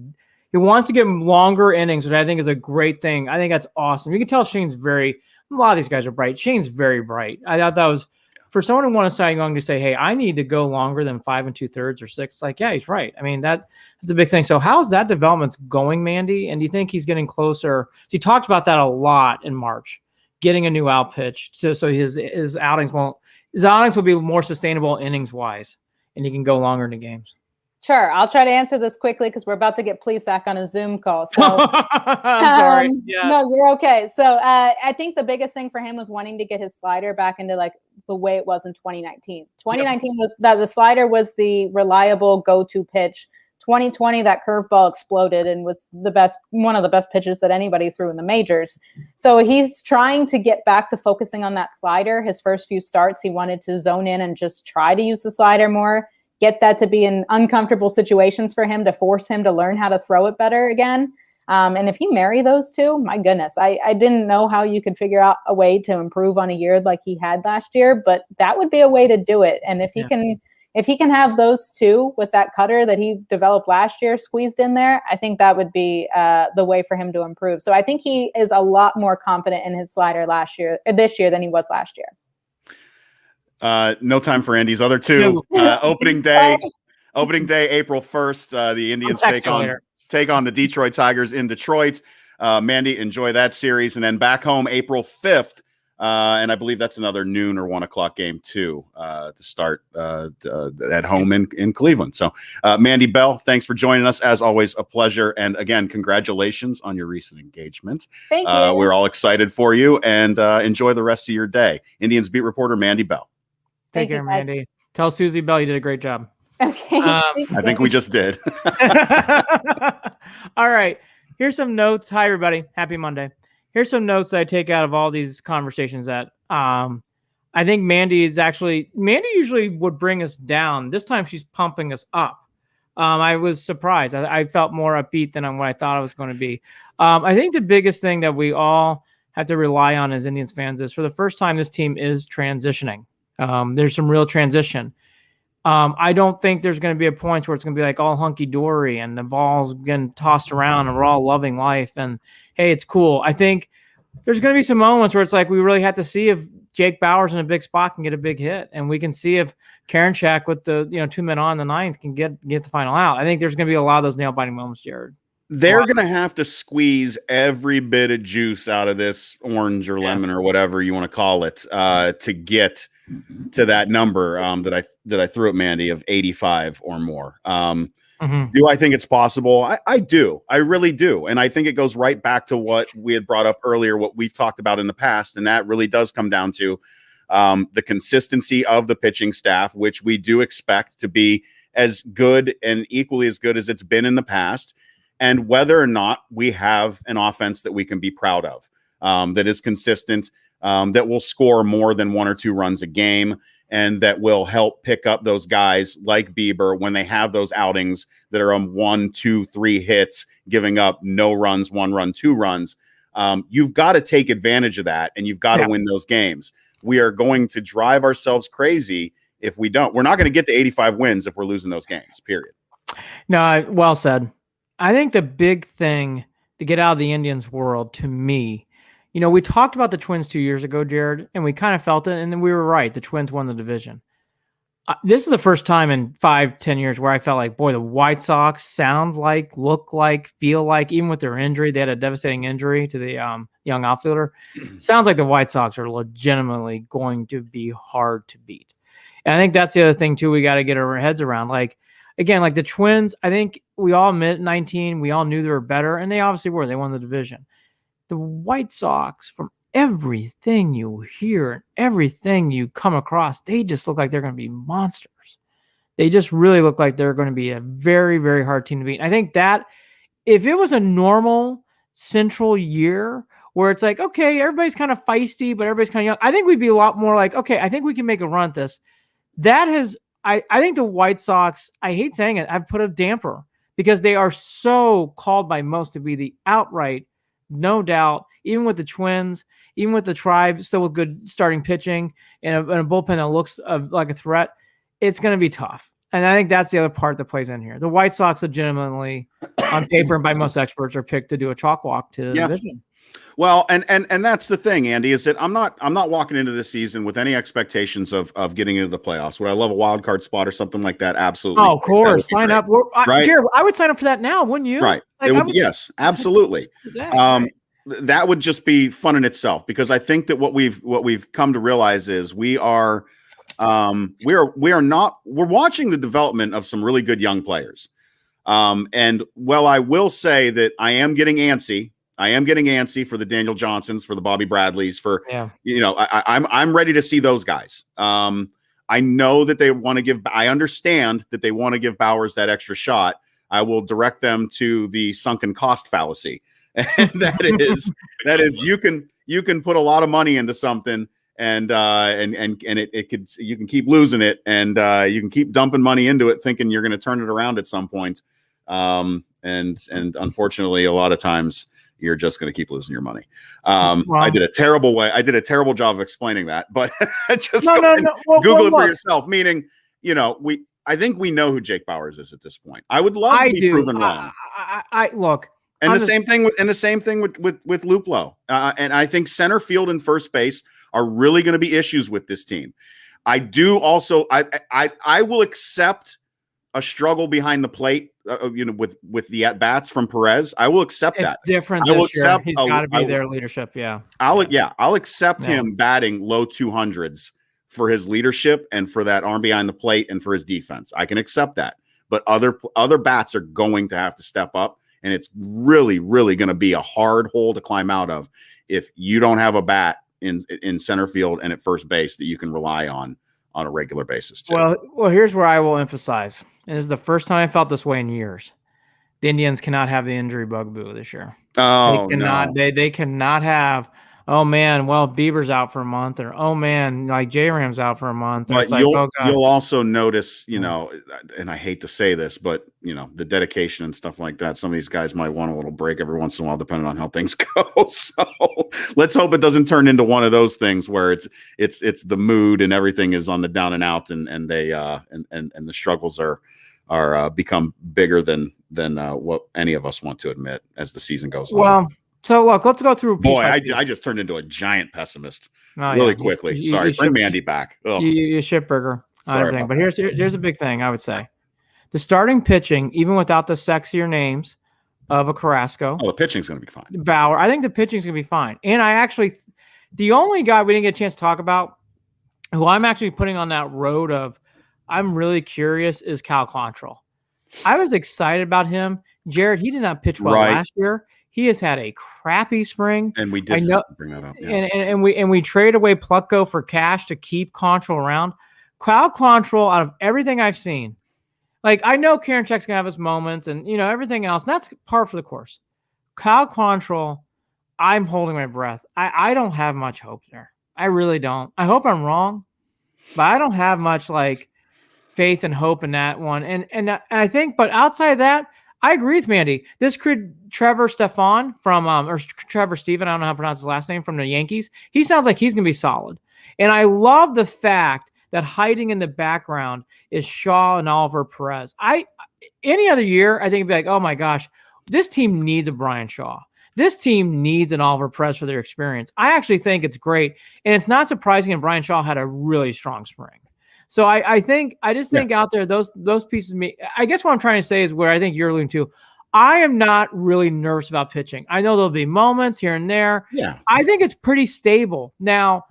He wants to get longer innings, which I think is a great thing. I think that's awesome. You can tell Shane's a lot of these guys are bright. Shane's very bright. I thought that was, for someone who won a Cy Young to say, hey, I need to go longer than 5 2/3 or 6. Like, yeah, he's right. I mean, that's a big thing. So how's that development going, Mandy? And do you think he's getting closer? He talked about that a lot in March, getting a new out pitch. So his outings will be more sustainable innings wise, and he can go longer into games. Sure. I'll try to answer this quickly because we're about to get Plesac on a Zoom call. So sorry. Yes. No, you're okay. So I think the biggest thing for him was wanting to get his slider back into like the way it was in 2019. 2019 was that the slider was the reliable go-to pitch. 2020, that curveball exploded and was one of the best pitches that anybody threw in the majors. So he's trying to get back to focusing on that slider. His first few starts, he wanted to zone in and just try to use the slider more. Get that to be in uncomfortable situations for him, to force him to learn how to throw it better again. And if you marry those two, my goodness, I didn't know how you could figure out a way to improve on a year like he had last year, but that would be a way to do it. And if he can have those two with that cutter that he developed last year squeezed in there, I think that would be the way for him to improve. So I think he is a lot more confident in his slider this year than he was last year. No time for Andy's other two. Opening day, April 1st. The Indians take on the Detroit Tigers in Detroit. Mandy, enjoy that series, and then back home April 5th. And I believe that's another noon or 1 o'clock game too, to start at home in Cleveland. So, Mandy Bell, thanks for joining us. As always, a pleasure. And again, congratulations on your recent engagement. Thank you. We're all excited for you, and enjoy the rest of your day. Indians beat reporter Mandy Bell. Take care, Mandy. Tell Susie Bell you did a great job. Okay. I think we just did. All right. Here's some notes. Hi, everybody. Happy Monday. Here's some notes that I take out of all these conversations that I think Mandy usually would bring us down. This time she's pumping us up. I was surprised. I felt more upbeat than what I thought I was going to be. I think the biggest thing that we all have to rely on as Indians fans is, for the first time, this team is transitioning. There's some real transition. I don't think there's going to be a point where it's going to be like all hunky-dory and the ball's getting tossed around and we're all loving life and, hey, it's cool. I think there's going to be some moments where it's like we really have to see if Jake Bauers in a big spot can get a big hit, and we can see if Karinchak with the 2 men on the 9th can get the final out. I think there's going to be a lot of those nail-biting moments, Jared. They're going to have to squeeze every bit of juice out of this orange or lemon or whatever you want to call it to get to that number that I threw at Mandy of 85 or more. Do I think it's possible? I do. I really do. And I think it goes right back to what we had brought up earlier, what we've talked about in the past. And that really does come down to the consistency of the pitching staff, which we do expect to be as good and equally as good as it's been in the past. And whether or not we have an offense that we can be proud of, that is consistent, that will score more than 1 or 2 runs a game, and that will help pick up those guys like Bieber when they have those outings that are on 1, 2, 3 hits, giving up no runs, 1 run, 2 runs. You've got to take advantage of that, and you've got to win those games. We are going to drive ourselves crazy if we don't. We're not going to get to 85 wins if we're losing those games, period. No, well said. I think the big thing to get out of the Indians world, to me, We talked about the Twins 2 years ago, Jared, and we kind of felt it, and then we were right. The Twins won the division. This is the first time in 5-10 years where I felt like, boy, the White Sox sound like, look like, feel like, even with their injury, they had a devastating injury to the young outfielder. Sounds like the White Sox are legitimately going to be hard to beat. And I think that's the other thing, too, we got to get our heads around. Like, again, like the Twins, I think we all admit 19, we all knew they were better, and they obviously were. They won the division. The White Sox, from everything you hear and everything you come across, they just look like they're going to be monsters. They just really look like they're going to be a very, very hard team to beat. And I think that if it was a normal Central year where it's like, okay, everybody's kind of feisty, but everybody's kind of young, I think we'd be a lot more like, okay, I think we can make a run at this. That has, I think the White Sox, I hate saying it, I've put a damper because they are so called by most to be the outright, no doubt, even with the Twins, even with the Tribe, still with good starting pitching and a bullpen that looks like a threat, it's going to be tough. And I think that's the other part that plays in here. The White Sox legitimately, on paper and by most experts, are picked to do a chalk walk to the division. Well, and that's the thing, Andy, is that I'm not walking into this season with any expectations of getting into the playoffs. Would I love a wild card spot or something like that? Absolutely. Oh, of course. Sign up. Right? Jared, I would sign up for that now, wouldn't you? Right. Like, yes, absolutely. Right. That would just be fun in itself, because I think that what we've come to realize is we're watching the development of some really good young players. And well, I will say that I am getting antsy for the Daniel Johnsons, for the Bobby Bradleys, I'm ready to see those guys. I know that they want to I understand that they want to give Bowers that extra shot. I will direct them to the sunken cost fallacy. And that is you can put a lot of money into something and you can keep losing it, and you can keep dumping money into it thinking you're going to turn it around at some point. And unfortunately, a lot of times you're just going to keep losing your money. I did a terrible job of explaining that, but just Google it for yourself. Meaning, I think we know who Jake Bowers is at this point. I would love to be proven wrong. I look. And the same thing with Luplow. And I think center field and first base are really going to be issues with this team. I do also. I will accept a struggle behind the plate. With the at bats from Perez, I will accept that. It's different. I will accept. He's got to be their leadership. Yeah. I'll accept him batting low 200s for his leadership and for that arm behind the plate and for his defense. I can accept that. But other bats are going to have to step up. And it's really, really going to be a hard hole to climb out of if you don't have a bat in center field and at first base that you can rely on a regular basis too. Well, here's where I will emphasize, and this is the first time I felt this way in years. The Indians cannot have the injury bugaboo this year. Oh, they cannot. No. They cannot have. Oh man, well Bieber's out for a month, or oh man, like J-Ram's out for a month. But you'll also notice, and I hate to say this, but the dedication and stuff like that. Some of these guys might want a little break every once in a while, depending on how things go. So let's hope it doesn't turn into one of those things where it's the mood and everything is on the down and out, and they and the struggles are become bigger than what any of us want to admit as the season goes on. Well. So look, let's go through. Boy, I just turned into a giant pessimist really quickly. Sorry, bring Mandy back. You shitburger on everything. But here's a big thing I would say: the starting pitching, even without the sexier names of a Carrasco. Oh, the pitching's going to be fine. Bauer, I think the pitching's going to be fine. And the only guy we didn't get a chance to talk about, who I'm actually putting on that road of, I'm really curious, is Cal Quantrill. I was excited about him. Jared, he did not pitch well last year. He has had a crappy spring, and we did bring that up. Yeah. And we traded away Plutko for cash to keep Quantrill around. Cal Quantrill, out of everything I've seen, like I know Karinchak's gonna have his moments, and everything else, and that's par for the course. Cal Quantrill, I'm holding my breath. I don't have much hope there. I really don't. I hope I'm wrong, but I don't have much faith and hope in that one. And I think, but outside of that, I agree with Mandy. This could Trevor Stefan or Trevor Steven, I don't know how to pronounce his last name, from the Yankees. He sounds like he's going to be solid. And I love the fact that hiding in the background is Shaw and Oliver Perez. Any other year, I think it'd be like, oh my gosh, this team needs a Brian Shaw. This team needs an Oliver Perez for their experience. I actually think it's great. And it's not surprising that Brian Shaw had a really strong spring. So I just think out there, those pieces, I guess what I'm trying to say is where I think you're alluding to. I am not really nervous about pitching. I know there'll be moments here and there. Yeah. I think it's pretty stable. Now,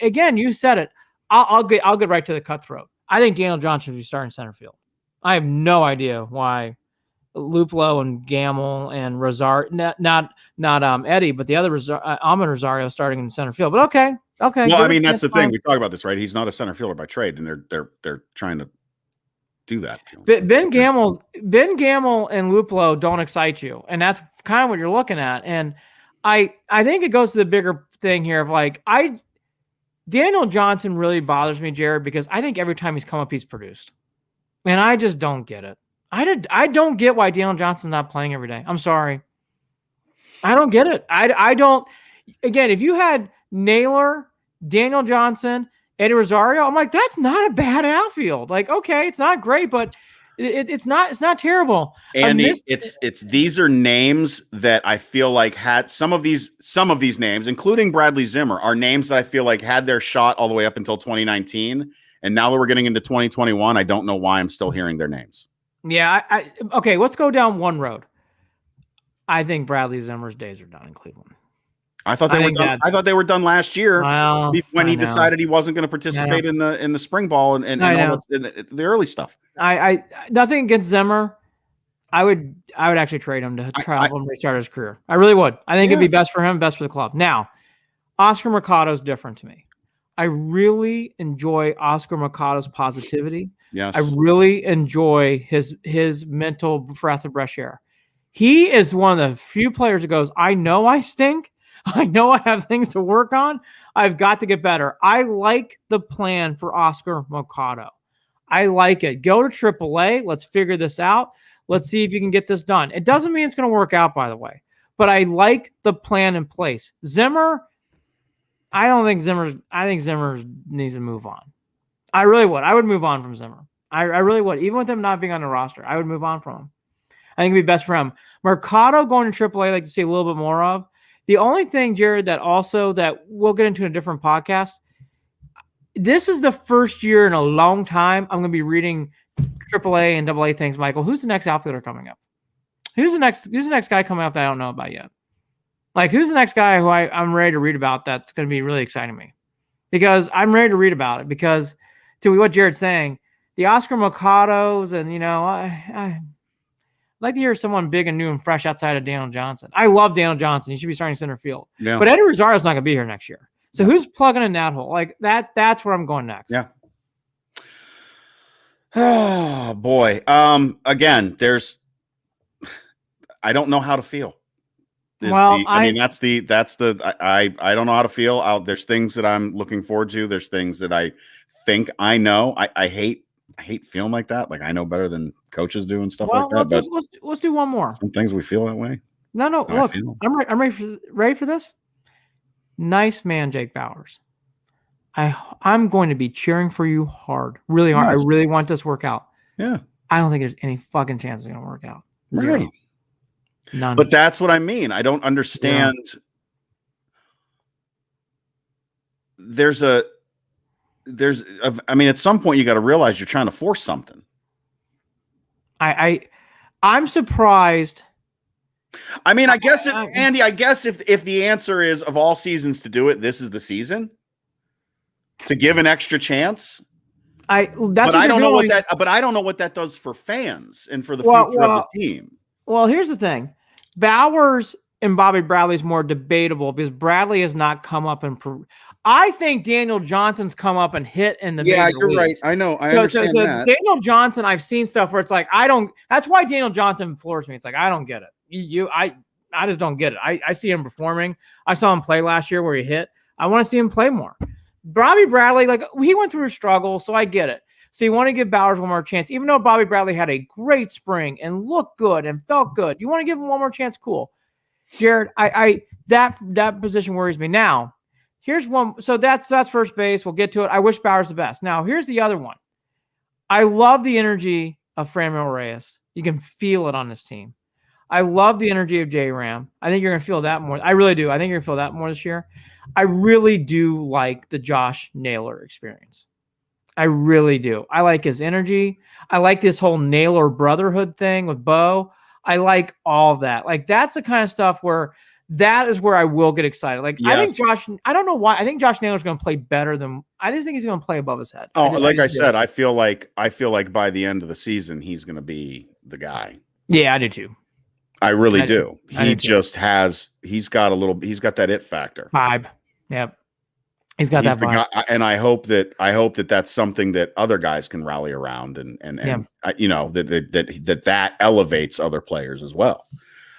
again, you said it. I'll get right to the cutthroat. I think Daniel Johnson should be starting center field. I have no idea why Luplo and Gamel and Rosario, not Eddie, but the other Ahmed Rosario starting in center field. But okay. Well, I mean, that's the thing. We talk about this, right? He's not a center fielder by trade, and they're trying to do that. Ben Gamel and Luplo don't excite you, and that's kind of what you're looking at. And I think it goes to the bigger thing here of like Daniel Johnson really bothers me, Jared, because I think every time he's come up, he's produced, and I just don't get it. I don't get why Daniel Johnson's not playing every day. I'm sorry, I don't get it. I don't. Again, if you had Naylor, Daniel Johnson, Eddie Rosario, I'm like, that's not a bad outfield. Like, okay, it's not great, but it's not terrible. Andy, these are names that I feel like had some of these names, including Bradley Zimmer, are names that I feel like had their shot all the way up until 2019, and now that we're getting into 2021, I don't know why I'm still hearing their names. Yeah, okay, let's go down one road. I think Bradley Zimmer's days are done in Cleveland. I thought they were done last year when he decided he wasn't going to participate in the spring ball and all the early stuff. I nothing against Zimmer. I would actually trade him to try to restart his career. I really would. I think it'd be best for him, best for the club. Now, Oscar Mercado's different to me. I really enjoy Oscar Mercado's positivity. Yes. I really enjoy his mental breath of fresh air. He is one of the few players that goes, I know I stink. I know I have things to work on. I've got to get better. I like the plan for Oscar Mercado. I like it. Go to AAA. Let's figure this out. Let's see if you can get this done. It doesn't mean it's going to work out, by the way, but I like the plan in place. Zimmer, I think Zimmer needs to move on. I really would. I would move on from Zimmer. I really would. Even with him not being on the roster, I would move on from him. I think it'd be best for him. Mercado going to AAA, I'd like to see a little bit more of. The only thing, Jared, that we'll get into in a different podcast, this is the first year in a long time I'm going to be reading AAA and AA things, Michael. Who's the next outfielder coming up? Who's the next guy coming up that I don't know about yet? Like, who's the next guy who I'm ready to read about that's going to be really exciting me? Because I'm ready to read about it because, to what Jared's saying, the Oscar Mercados and, I like to hear someone big and new and fresh outside of Daniel Johnson. I love Daniel Johnson. He should be starting center field. Yeah. But Eddie Rosario's not going to be here next year. So who's plugging in that hole? Like that's where I'm going next. Yeah. Oh boy. Again, I don't know how to feel. I don't know how to feel. There's things that I'm looking forward to. There's things that I think I know. I hate feeling like that. Like I know better than coaches do and stuff like that. Let's do one more. Some things we feel that way. No. Look, I'm ready for this. Nice man, Jake Bowers. I'm going to be cheering for you hard, really hard. Nice. I really want this to work out. Yeah. I don't think there's any fucking chance it's going to work out. Zero. Right. None. But that's what I mean. I don't understand. Yeah. I mean, at some point you got to realize you're trying to force something. I'm surprised. I mean, Andy, I guess if the answer is of all seasons to do it, this is the season to give an extra chance. I don't know what that does for fans and for the future of the team. Well, here's the thing. Bowers and Bobby Bradley is more debatable because Bradley has not come up and I think Daniel Johnson's come up and hit in the major you're leagues. Right. I know. I understand that. Daniel Johnson, I've seen stuff where it's like that's why Daniel Johnson floors me. It's like I don't get it. I just don't get it. I see him performing. I saw him play last year where he hit. I want to see him play more. Bobby Bradley, like he went through a struggle, so I get it. So you want to give Bowers one more chance, even though Bobby Bradley had a great spring and looked good and felt good. You want to give him one more chance, cool. Jared, that position worries me. Now, here's one. So that's first base. We'll get to it. I wish Bowers the best. Now, here's the other one. I love the energy of Franmil Reyes. You can feel it on this team. I love the energy of J-Ram. I think you're going to feel that more. I really do. I think you're going to feel that more this year. I really do like the Josh Naylor experience. I really do. I like his energy. I like this whole Naylor brotherhood thing with Bo. I like all that. Like, that's the kind of stuff where that is where I will get excited. Like, Yes. I think Josh, I don't know why. I think Josh Naylor's going to play better than, I just think he's going to play above his head. I said, I feel like by the end of the season, he's going to be the guy. Yeah, I do too. I really do. He's got that it factor. Vibe. Yep. He's got that vibe. Guy, and I hope that that's something that other guys can rally around and that elevates other players as well.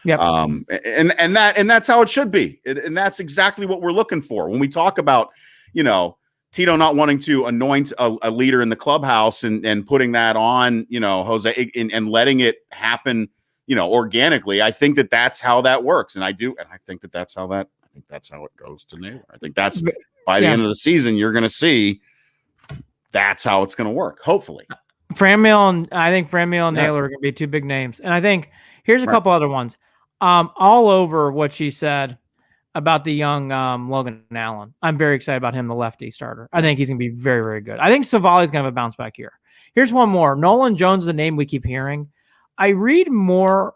Yep. And that's how it should be. And that's exactly what we're looking for when we talk about, Tito not wanting to anoint a leader in the clubhouse and putting that on, Jose and letting it happen, organically. I think that's how that works. And I think that's how it goes to Naylor. I think that's by the end of the season, you're going to see that's how it's going to work. Hopefully. Franmil and Naylor are going to be two big names. And I think here's a couple other ones. All over what she said about the young Logan Allen. I'm very excited about him, the lefty starter. I think he's going to be very, very good. I think Savali's going to have a bounce back year. Here's one more. Nolan Jones is a name we keep hearing. I read more.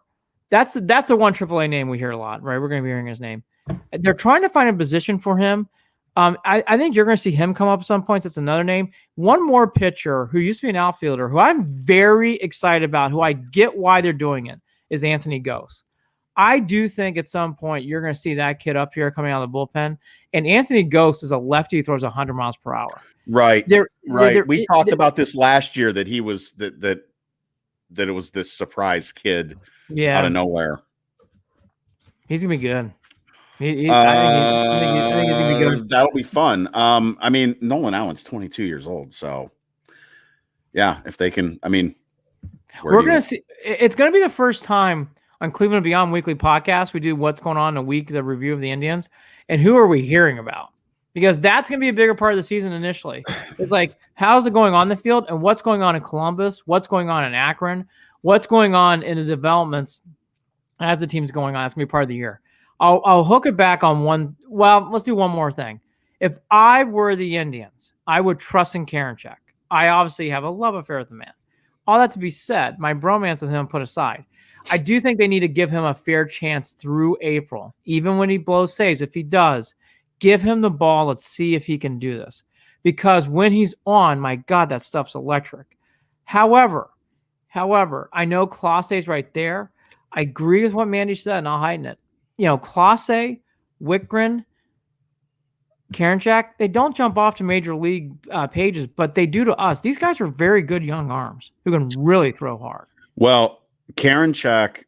That's the one AAA name we hear a lot, right? We're going to be hearing his name. They're trying to find a position for him. I think you're going to see him come up at some points. That's another name. One more pitcher who used to be an outfielder who I'm very excited about, who I get why they're doing it, is Anthony Gose. I do think at some point you're going to see that kid up here coming out of the bullpen. And Anthony Gose is a lefty who throws 100 miles per hour. Right. We talked about this last year that he was that it was this surprise kid out of nowhere. He's going to be good. I think he's going to be good. That'll be fun. Nolan Allen's 22 years old. So, yeah, if they can, we're going to see. It's going to be the first time on Cleveland Beyond Weekly Podcast we do what's going on in a week, the review of the Indians, and who are we hearing about? Because that's going to be a bigger part of the season initially. It's like, how's it going on the field, and what's going on in Columbus, what's going on in Akron, what's going on in the developments as the team's going on. That's going to be part of the year. I'll hook it back on one. Well, let's do one more thing. If I were the Indians, I would trust in Karinchak. I obviously have a love affair with the man. All that to be said, my bromance with him put aside, I do think they need to give him a fair chance through April. Even when he blows saves, if he does, give him the ball. Let's see if he can do this. Because when he's on, my God, that stuff's electric. However, I know Clase's right there. I agree with what Mandy said, and I'll heighten it. Clase, Wickgren, Karinchak, they don't jump off to major league pages, but they do to us. These guys are very good young arms who can really throw hard. Well, Karinchak,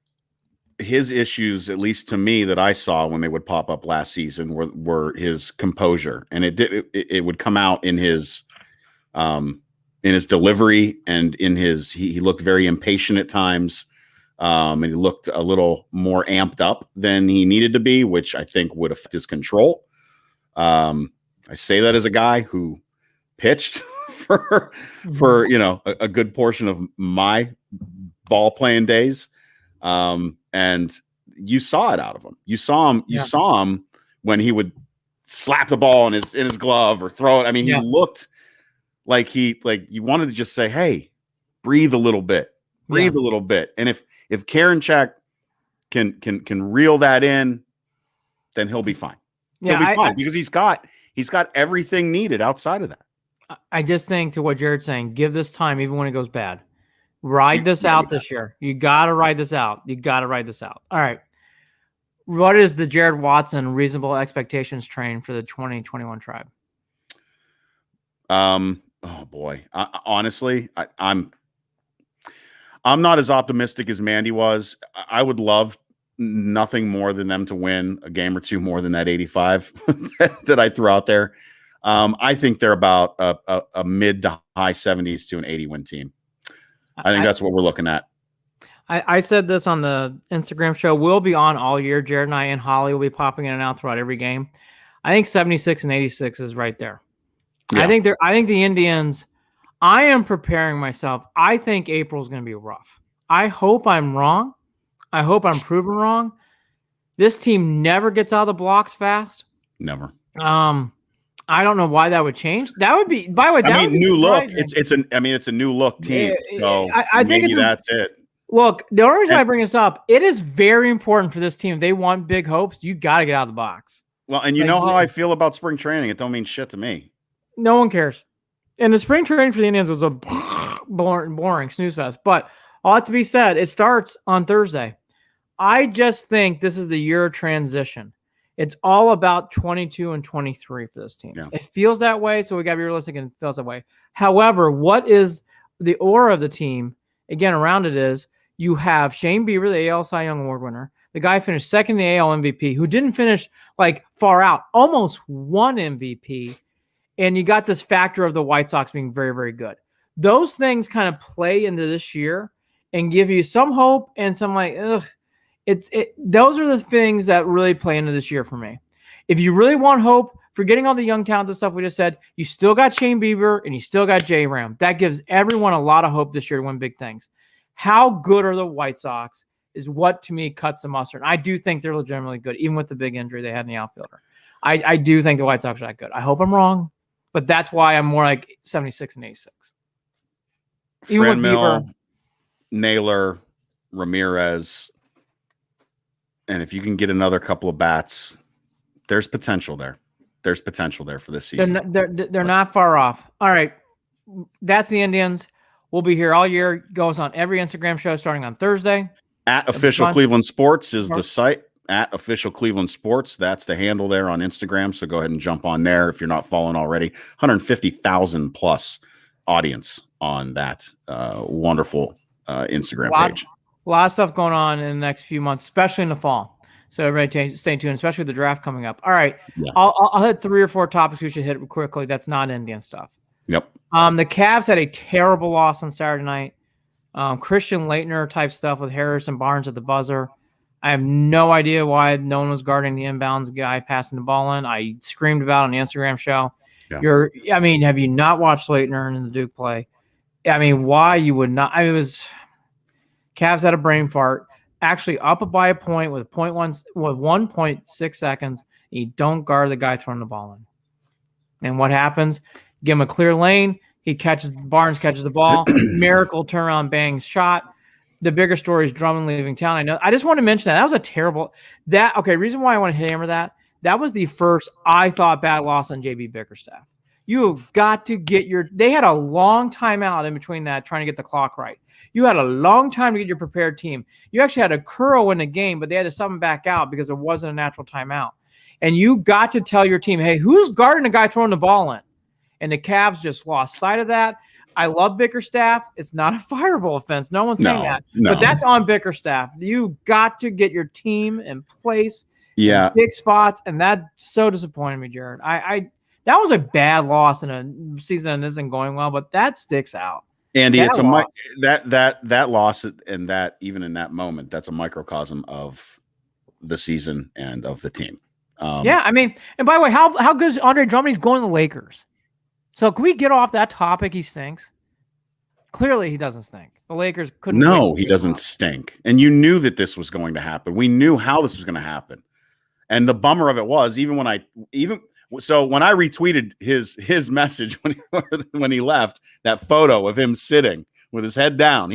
his issues, at least to me, that I saw when they would pop up last season were his composure, and it would come out in his delivery and in his he looked very impatient at times, and he looked a little more amped up than he needed to be, which I think would affect his control. I say that as a guy who pitched for a good portion of my ball playing days. And you saw it out of him. You saw him when he would slap the ball in his glove or throw it. He looked like you wanted to just say, hey, breathe a little bit. And if Karinchak can reel that in, then he'll be fine. He'll be fine because he's got everything needed outside of that. I just think, to what Jared's saying, give this time even when it goes bad. Ride this out this year. You got to ride this out. All right. What is the Jared Watson reasonable expectations train for the 2021 Tribe? Oh boy. Honestly, I'm not as optimistic as Mandy was. I would love nothing more than them to win a game or two more than that 85 that I threw out there. I think they're about a mid to high 70s to an 80 win team. I think that's what we're looking at. I said this on the Instagram show. We'll be on all year. Jared and I and Holly will be popping in and out throughout every game. I think 76 and 86 is right there. Yeah. I think the Indians, I am preparing myself. I think April is going to be rough. I hope I'm wrong. I hope I'm proven wrong. This team never gets out of the blocks fast. Never. I don't know why that would change. That would be, by the way, that would be new surprising. look. It's a new look team. So I think maybe that's it. Look, the only reason I bring this up, it is very important for this team. If they want big hopes, you got to get out of the box. Well, and you know how I feel about spring training. It don't mean shit to me. No one cares. And the spring training for the Indians was a boring snooze fest. But all that to be said, it starts on Thursday. I just think this is the year of transition. It's all about 22 and 23 for this team. Yeah. It feels that way, so we got to be realistic, and it feels that way. However, what is the aura of the team, again, around it is you have Shane Bieber, the AL Cy Young Award winner. The guy finished second in the AL MVP, who didn't finish like far out, almost won MVP. And you got this factor of the White Sox being very, very good. Those things kind of play into this year and give you some hope and some like, those are the things that really play into this year for me. If you really want hope, forgetting all the young talent, the stuff we just said, you still got Shane Bieber and you still got J-Ram. That gives everyone a lot of hope this year to win big things. How good are the White Sox is what, to me, cuts the mustard. I do think they're legitimately good, even with the big injury they had in the outfielder. I do think the White Sox are that good. I hope I'm wrong, but that's why I'm more like 76 and 86. Franmil, Naylor, Ramirez, and if you can get another couple of bats, there's potential there. There's potential there for this season. They're not far off. All right, that's the Indians. We'll be here all year. Goes on every Instagram show starting on Thursday. At Official Cleveland Sports is the site. At Official Cleveland Sports. That's the handle there on Instagram. So go ahead and jump on there if you're not following already. 150,000 plus audience on that wonderful Instagram page. A lot of stuff going on in the next few months, especially in the fall. So everybody stay tuned, especially with the draft coming up. All right. Yeah. I'll hit 3 or 4 topics we should hit quickly. That's not Indian stuff. Yep. The Cavs had a terrible loss on Saturday night. Christian Laettner type stuff with Harris and Barnes at the buzzer. I have no idea why no one was guarding the inbounds guy passing the ball in. I screamed about it on the Instagram show. Yeah. Have you not watched Laettner in the Duke play? I mean, why you would not? I mean, it was Cavs had a brain fart. Actually up by a point with 1.6 seconds. You don't guard the guy throwing the ball in. And what happens? Give him a clear lane. Barnes catches the ball. Miracle turnaround, bangs shot. The bigger story is Drummond leaving town. I know. I just want to mention that was a terrible. Reason why I want to hammer that. That was the first, I thought, bad loss on JB Bickerstaff. You've got to get they had a long timeout in between that trying to get the clock right. You had a long time to get your prepared team. You actually had a curl in the game, but they had to sub them back out because it wasn't a natural timeout. And you got to tell your team, hey, who's guarding the guy throwing the ball in? And the Cavs just lost sight of that. I love Bickerstaff. It's not a fireable offense. No one's saying that. No. But that's on Bickerstaff. You got to get your team in place in big spots, and that so disappointed me, Jared. That was a bad loss in a season that isn't going well, but that sticks out. Andy, it's that loss and that even in that moment, that's a microcosm of the season and of the team. And by the way, how good is Andre Drummond? He's going to the Lakers. So can we get off that topic? He stinks. Clearly, he doesn't stink. The Lakers couldn't. No, he doesn't stink. And you knew that this was going to happen. We knew how this was going to happen. And the bummer of it was, when I retweeted his message when he left, that photo of him sitting with his head down,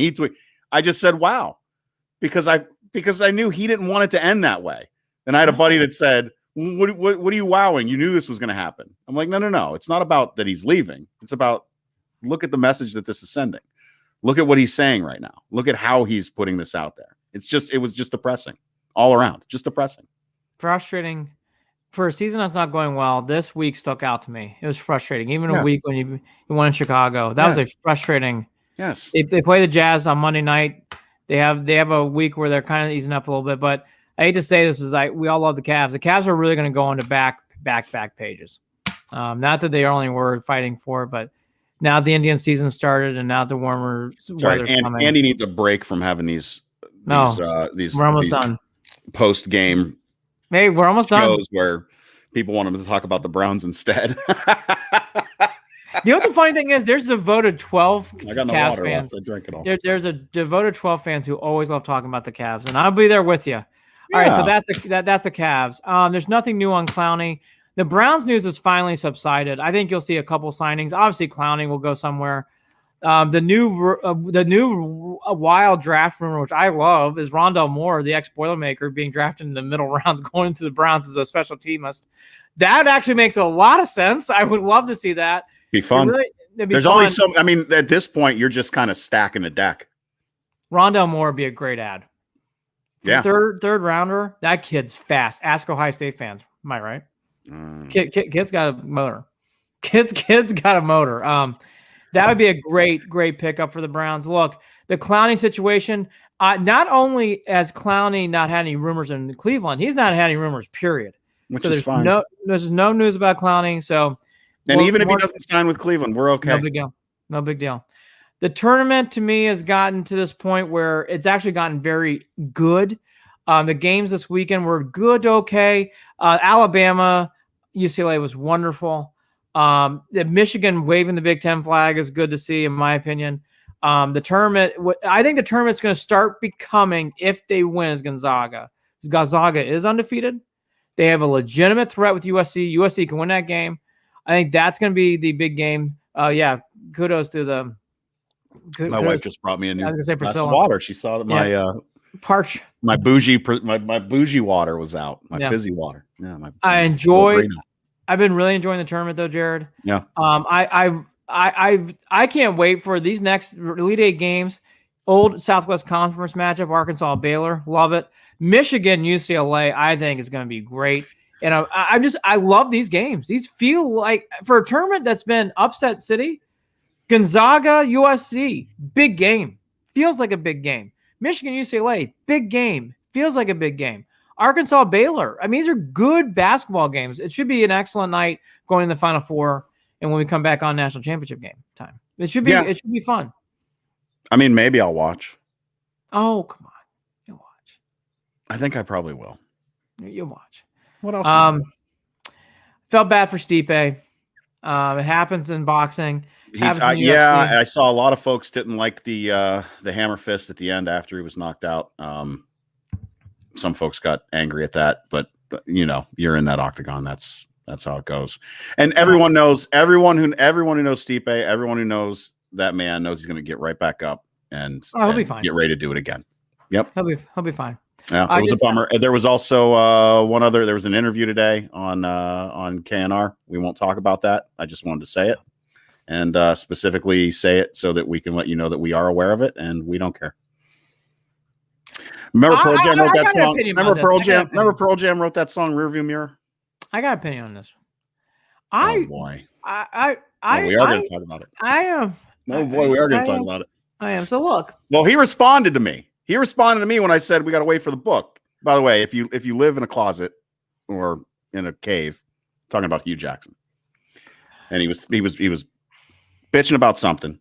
I just said, "Wow," because I knew he didn't want it to end that way. And I had a buddy that said, What are you wowing? You knew this was going to happen. I'm like, no. It's not about that he's leaving. It's about look at the message that this is sending. Look at what he's saying right now. Look at how he's putting this out there. It was just depressing all around. Just depressing. Frustrating. For a season that's not going well, this week stuck out to me. It was frustrating. Even a week when you won in Chicago. That was a frustrating. Yes. They play the Jazz on Monday night. They have a week where they're kind of easing up a little bit, but I hate to say this, we all love the Cavs. The Cavs are really going to go into back pages. Not that they only were fighting for it, but now the Indian season started, and now the warmer weather's coming. Andy needs a break from having these we're almost done. Post game. Hey, we're almost done. Where people want them to talk about the Browns instead. The other funny thing is, there's devoted 12 I got no Cavs water fans. left. I drank it all. There's a devoted 12 fans who always love talking about the Cavs, and I'll be there with you. All right, so that's the Cavs. There's nothing new on Clowney. The Browns news has finally subsided. I think you'll see a couple signings. Obviously, Clowney will go somewhere. The new wild draft rumor, which I love, is Rondell Moore, the ex-Boilermaker, being drafted in the middle rounds, going into the Browns as a special teamist. That actually makes a lot of sense. I would love to see that. Be fun. There's fun. only so. I mean, at this point, you're just kind of stacking the deck. Rondell Moore would be a great ad. Yeah. Third rounder. That kid's fast. Ask Ohio State fans. Am I right? Kid's got a motor. Kid's got a motor. That would be a great pickup for the Browns. Look, the Clowney situation. Not only has Clowney not had any rumors in Cleveland, he's not had any rumors. Period. Which so is fine. There's no news about Clowney. So, and even if he doesn't sign with Cleveland, we're okay. No big deal. No big deal. The tournament to me has gotten to this point where it's actually gotten very good. The games this weekend were good to okay. Alabama, UCLA was wonderful. The Michigan waving the Big Ten flag is good to see, in my opinion. The tournament, I think the tournament's going to start becoming, if they win, is Gonzaga. Because Gonzaga is undefeated. They have a legitimate threat with USC. USC can win that game. I think that's going to be the big game. Kudos to the. My wife just brought me a new glass of Priscilla. Water. She saw that my bougie water was out. My fizzy water. Yeah, I've been really enjoying the tournament though, Jared. Yeah. I can't wait for these next Elite Eight games. Old Southwest Conference matchup, Arkansas, Baylor, love it. Michigan, UCLA, I think is going to be great. And I love these games. These feel like, for a tournament that's been upset city, Gonzaga, USC, big game. Feels like a big game. Michigan, UCLA, big game. Feels like a big game. Arkansas, Baylor. I mean, these are good basketball games. It should be an excellent night going in the Final Four. And when we come back on national championship game time, it should be fun. I mean, maybe I'll watch. Oh, come on. You'll watch. I think I probably will. You'll watch. What else? Felt bad for Stipe. It happens in boxing. I saw a lot of folks didn't like the hammer fist at the end after he was knocked out. Some folks got angry at that, but you're in that octagon. That's how it goes. And everyone who knows Stipe, everyone who knows that man knows he's going to get right back up and he'll be fine. Get ready to do it again. Yep, he'll be fine. Yeah, it was a bummer. There was also there was an interview today on KNR. We won't talk about that. I just wanted to say it and specifically say it so that we can let you know that we are aware of it and we don't care. Remember Pearl Jam wrote that song? Remember Pearl Jam wrote that song Rearview Mirror? I got an opinion on this. Oh boy. We are going to talk about it. I am. No boy, we are going to talk about it. I am. So look. Well, he responded to me. When I said we got to wait for the book. By the way, if you live in a closet or in a cave, talking about Hugh Jackson, and he was bitching about something.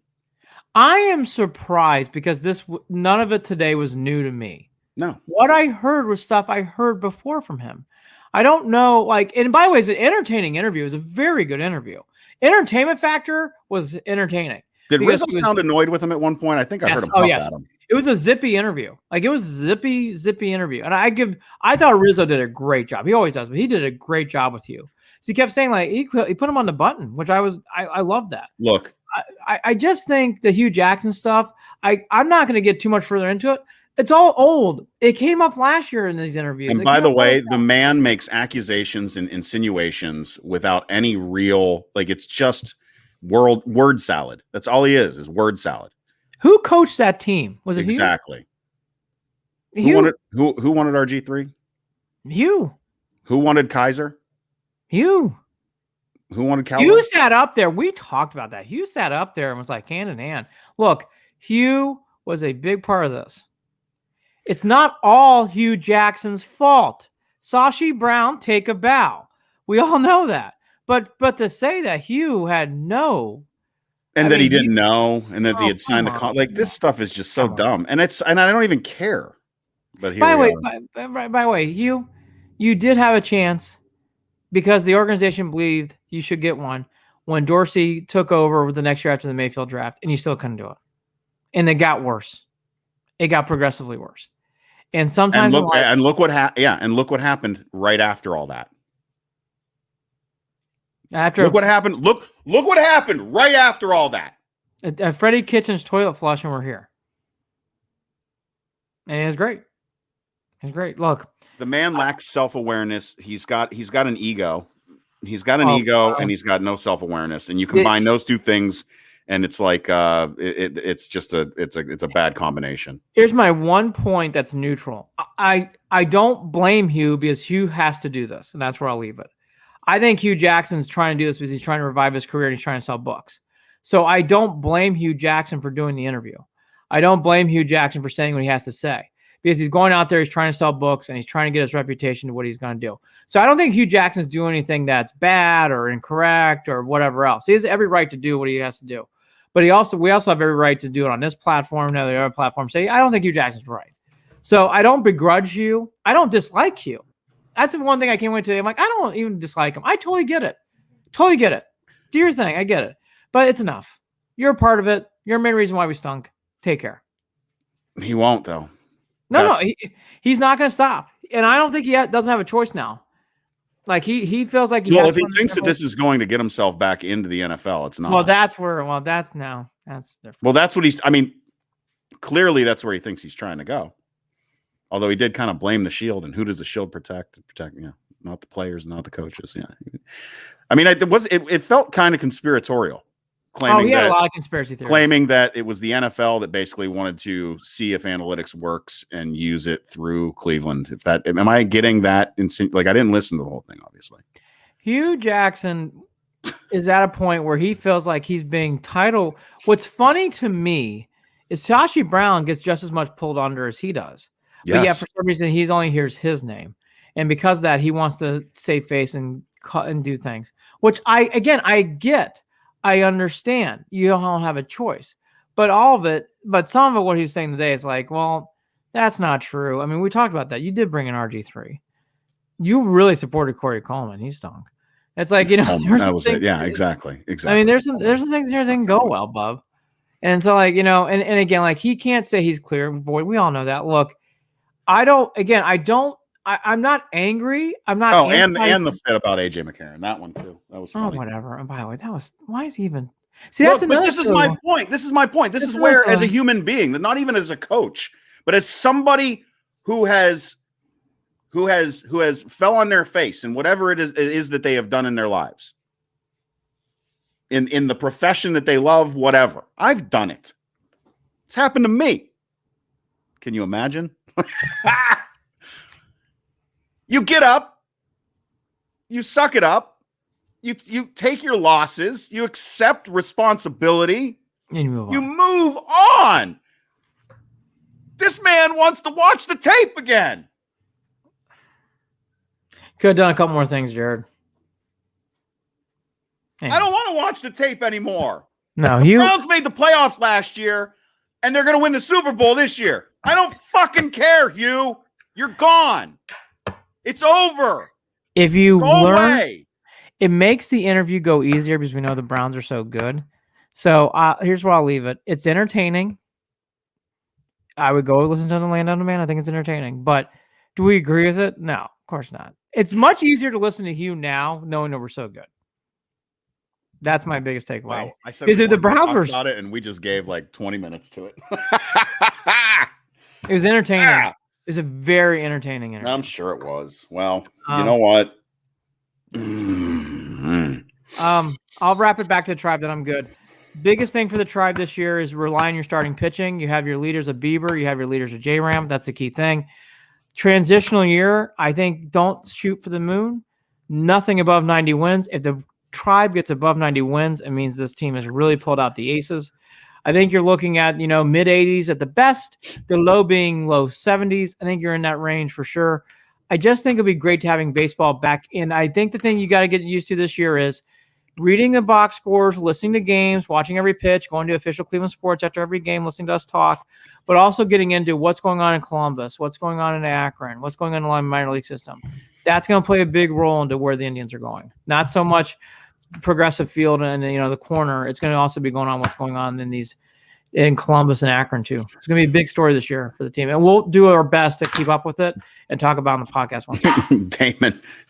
I am surprised because none of it today was new to me. No, what I heard was stuff I heard before from him. I don't know, and by the way, it's an entertaining interview. It was a very good interview. Entertainment factor was entertaining. Did Rizzo sound annoyed with him at one point? I think I heard him puff at him. It was a zippy interview. It was zippy interview. And I thought Rizzo did a great job. He always does, but he did a great job with you. So he kept saying he put him on the button, which I love that. Look, I just think the Hugh Jackson stuff, I'm not going to get too much further into it. It's all old. It came up last year in these interviews. And by the way, the man makes accusations and insinuations without any real, it's just word salad. That's all he is word salad. Who coached that team? Was it exactly? Hugh? Who wanted RG3? Hugh. Who wanted Kaiser? Hugh. Who wanted Callaway? Hugh sat up there. We talked about that. Hugh sat up there and was like hand in hand. Look, Hugh was a big part of this. It's not all Hugh Jackson's fault. Sashi Brown, take a bow. We all know that. But to say that Hugh had he didn't know, and that he had signed the contract, this stuff is just so dumb, and I don't even care. But by the way, Hugh, you did have a chance because the organization believed you should get one. when Dorsey took over the next year after the Mayfield draft, and you still couldn't do it. And it got worse. It got progressively worse. And sometimes look what happened right after all that. Look what happened. Look what happened right after all that. Freddie Kitchens toilet flush, and we're here. And it's great. It's great. Look, the man lacks self-awareness. He's got an ego. He's got an ego, and he's got no self-awareness. And you combine those two things, and it's like it's a bad combination. Here's my one point that's neutral. I don't blame Hugh because Hugh has to do this, and that's where I'll leave it. I think Hugh Jackson's trying to do this because he's trying to revive his career and he's trying to sell books. So I don't blame Hugh Jackson for doing the interview. I don't blame Hugh Jackson for saying what he has to say because he's going out there, he's trying to sell books, and he's trying to get his reputation to what he's going to do. So I don't think Hugh Jackson's doing anything that's bad or incorrect or whatever else. He has every right to do what he has to do. But we also have every right to do it on this platform and other platforms. Say, I don't think Hugh Jackson's right. So I don't begrudge Hugh. I don't dislike Hugh. That's the one thing I came away today. I'm like, I don't even dislike him. I totally get it. Totally get it. Do your thing. I get it. But it's enough. You're a part of it. You're the main reason why we stunk. Take care. He won't, though. No, he's not going to stop. And I don't think he doesn't have a choice now. Like he feels like if he thinks that this is going to get himself back into the NFL, it's not. That's different. Well, that's what clearly that's where he thinks he's trying to go. Although he did kind of blame the Shield, and who does the Shield protect? Not the players, not the coaches. Yeah. It felt kind of conspiratorial. He had a lot of conspiracy theories. Claiming that it was the NFL that basically wanted to see if analytics works and use it through Cleveland. Am I getting that? I didn't listen to the whole thing, obviously. Hugh Jackson is at a point where he feels like he's being titled. What's funny to me is Sashi Brown gets just as much pulled under as he does. Yes. But yet, for some reason, he's only hears his name. And because of that, he wants to save face and cut and do things, which I get. I understand. You don't have a choice. But some of it, what he's saying today is like, well, that's not true. I mean, we talked about that. You did bring in RG3. You really supported Corey Coleman. He stunk. It's like, exactly. I mean, there's some things here that didn't go well, Bub. And so, and again, he can't say he's clear. Boy, we all know that. Look, I'm not angry. I'm not. Oh, and the fit about AJ McCarron, that one too. That was funny. Oh, whatever. And by the way, why is he even? See, that's but this is my point. This is my point. This is where, as a human being, not even as a coach, but as somebody who has fell on their face in whatever it is that they have done in their lives, in the profession that they love, whatever. I've done it. It's happened to me. Can you imagine? You get up, you suck it up, you take your losses, you accept responsibility, and you move on. This man wants to watch the tape again. Could have done a couple more things, Jared. I don't want to watch the tape anymore. No, the Browns made the playoffs last year, and they're going to win the Super Bowl this year. I don't fucking care, Hugh. You're gone. It's over. If you go away. It makes the interview go easier because we know the Browns are so good. So here's where I'll leave it. It's entertaining. I would go listen to the Land on Demand. I think it's entertaining. But do we agree with it? No, of course not. It's much easier to listen to Hugh now, knowing that we're so good. That's my biggest takeaway. Wow. I said is if the Browns were about it, and we just gave 20 minutes to it. It was entertaining. Yeah. It's a very entertaining interview. I'm sure it was. Well, you know what? I'll wrap it back to the Tribe that I'm good. Biggest thing for the Tribe this year is rely on your starting pitching. You have your leaders of Bieber. You have your leaders of J-Ram. That's the key thing. Transitional year, I think don't shoot for the moon. Nothing above 90 wins. If the Tribe gets above 90 wins, it means this team has really pulled out the aces. I think you're looking at, mid 80s at the best, the low being low 70s. I think you're in that range for sure. I just think it'll be great to having baseball back. And I think the thing you got to get used to this year is reading the box scores, listening to games, watching every pitch, going to official Cleveland Sports after every game, listening to us talk, but also getting into what's going on in Columbus, what's going on in Akron, what's going on in the minor league system. That's going to play a big role into where the Indians are going. Not so much Progressive Field and the corner. It's going to also be going on what's going on in Columbus and Akron too. It's going to be a big story this year for the team, and we'll do our best to keep up with it and talk about it on the podcast once.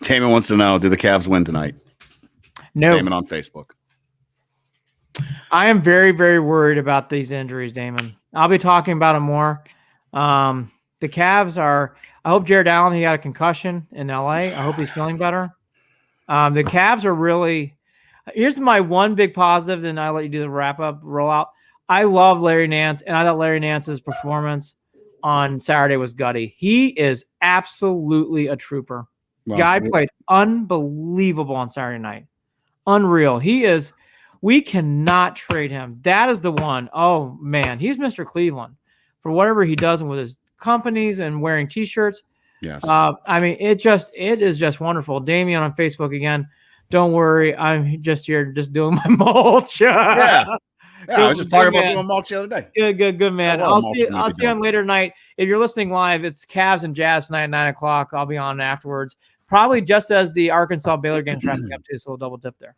Damon wants to know: do the Cavs win tonight? No. Damon on Facebook. I am very, very worried about these injuries, Damon. I'll be talking about it more. The Cavs are. I hope Jared Allen, he got a concussion in LA. I hope he's feeling better. The Cavs are really. Here's my one big positive, then I'll let you do the wrap-up rollout. I love Larry Nance, and I thought Larry Nance's performance on Saturday was gutty. He is absolutely a trooper. Well, guy played unbelievable on Saturday night. Unreal. He is – we cannot trade him. That is the one. Oh, man. He's Mr. Cleveland for whatever he does with his companies and wearing T-shirts. Yes. I mean, it is just wonderful. Damian on Facebook again. Don't worry. I'm just here just doing my mulch. Yeah, I was just talking about doing mulch the other day. Good, man. I'll see you on later tonight. If you're listening live, it's Cavs and Jazz tonight at 9 o'clock. I'll be on afterwards. Probably just as the Arkansas Baylor game wrapping up too, so we'll double dip there.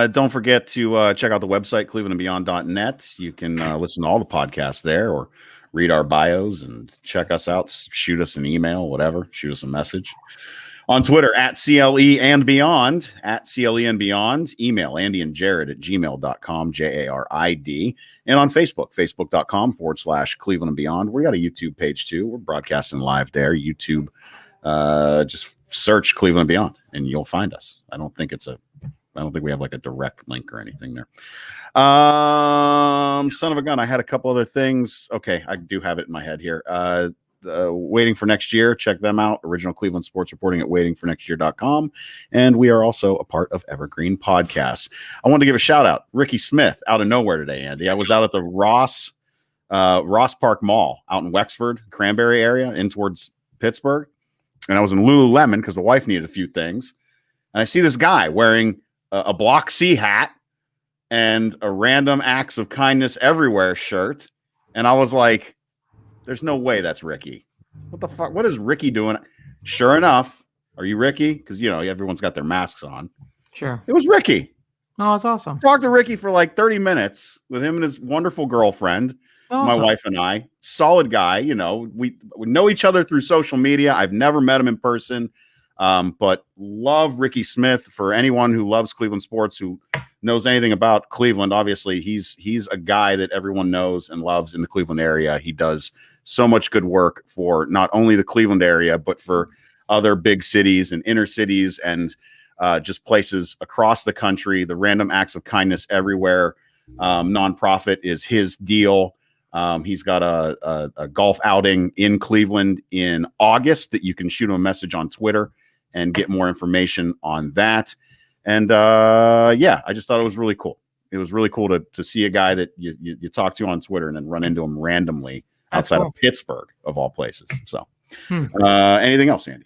Don't forget to check out the website, clevelandandbeyond.net. You can listen to all the podcasts there or read our bios and check us out. Shoot us an email, whatever. Shoot us a message. On Twitter, at CLE and Beyond, at CLE and Beyond. Email Andy and Jared at gmail.com, JARID. And on Facebook, facebook.com/Cleveland and Beyond. We got a YouTube page too. We're broadcasting live there. YouTube, just search Cleveland and Beyond and you'll find us. I don't think we have like a direct link or anything there. Son of a gun. I had a couple other things. Okay. I do have it in my head here. Waiting for Next Year. Check them out. Original Cleveland Sports Reporting at waitingfornextyear.com. And we are also a part of Evergreen Podcasts. I wanted to give a shout out. Ricky Smith out of nowhere today, Andy. I was out at the Ross Park Mall out in Wexford, Cranberry area, in towards Pittsburgh. And I was in Lululemon because the wife needed a few things. And I see this guy wearing a Block C hat and a Random Acts of Kindness Everywhere shirt. And I was like, there's no way that's Ricky. What the fuck? What is Ricky doing? Sure enough, are you Ricky? Because, everyone's got their masks on. Sure. It was Ricky. Oh, it's awesome. Talked to Ricky for like 30 minutes with him and his wonderful girlfriend, my wife and I. Solid guy. We know each other through social media. I've never met him in person, but love Ricky Smith. For anyone who loves Cleveland sports, who knows anything about Cleveland, obviously he's a guy that everyone knows and loves in the Cleveland area. He does so much good work for not only the Cleveland area, but for other big cities and inner cities and just places across the country. The Random Acts of Kindness Everywhere nonprofit is his deal. He's got a golf outing in Cleveland in August that you can shoot him a message on Twitter and get more information on that. And I just thought it was really cool. It was really cool to see a guy that you talk to on Twitter and then run into him randomly outside of Pittsburgh, of all places. So anything else, Andy?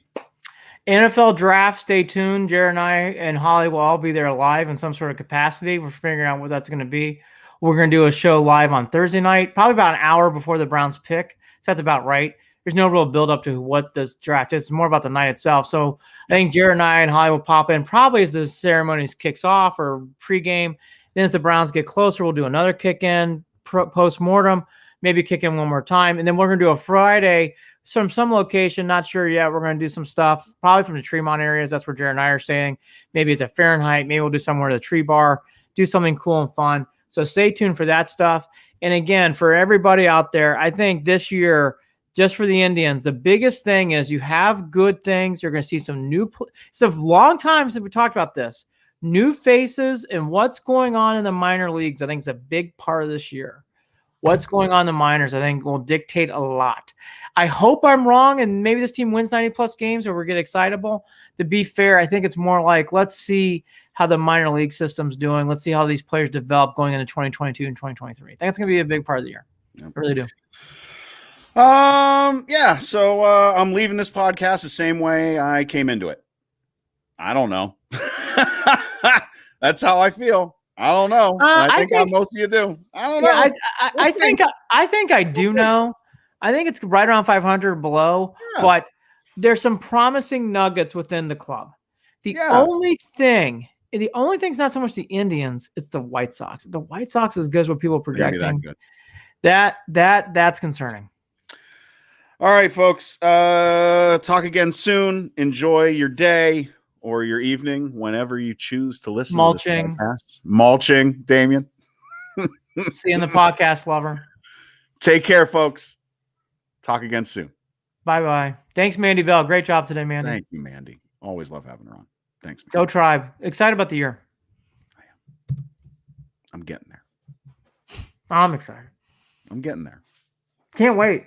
NFL draft, stay tuned. Jared and I and Holly will all be there live in some sort of capacity. We're figuring out what that's going to be. We're going to do a show live on Thursday night, probably about an hour before the Browns pick. So that's about right. There's no real build up to what this draft is. It's more about the night itself. So I think Jared and I and Holly will pop in probably as the ceremonies kicks off or pregame. Then as the Browns get closer, we'll do another kick in, post-mortem, maybe kick in one more time. And then we're going to do a Friday from some location, not sure yet. We're going to do some stuff, probably from the Tremont areas. That's where Jared and I are staying. Maybe it's at Fahrenheit. Maybe we'll do somewhere at the Tree Bar, do something cool and fun. So stay tuned for that stuff. And again, for everybody out there, I think this year, just for the Indians, the biggest thing is you have good things. You're going to see some new it's a long time since we talked about this. New faces and what's going on in the minor leagues, I think is a big part of this year. What's going on in the minors, I think, will dictate a lot. I hope I'm wrong, and maybe this team wins 90-plus games or we get excitable. To be fair, I think it's more like, let's see how the minor league system's doing. Let's see how these players develop going into 2022 and 2023. I think it's going to be a big part of the year. Yep. I really do. So I'm leaving this podcast the same way I came into it. I don't know. That's how I feel. I don't know. I think most of you do. I don't know. I think I do know. I think it's right around 500 or below, but there's some promising nuggets within the club. The only thing the only thing's not so much the Indians, it's the White Sox. The White Sox is good as what people are projecting. That's concerning. All right, folks. Talk again soon. Enjoy your day or your evening whenever you choose to listen to this podcast. Mulching, Damien. See you in the podcast, lover. Take care, folks. Talk again soon. Bye-bye. Thanks, Mandy Bell. Great job today, Mandy. Thank you, Mandy. Always love having her on. Thanks, man. Go Tribe. Excited about the year. I am. I'm getting there. I'm excited. I'm getting there. Can't wait.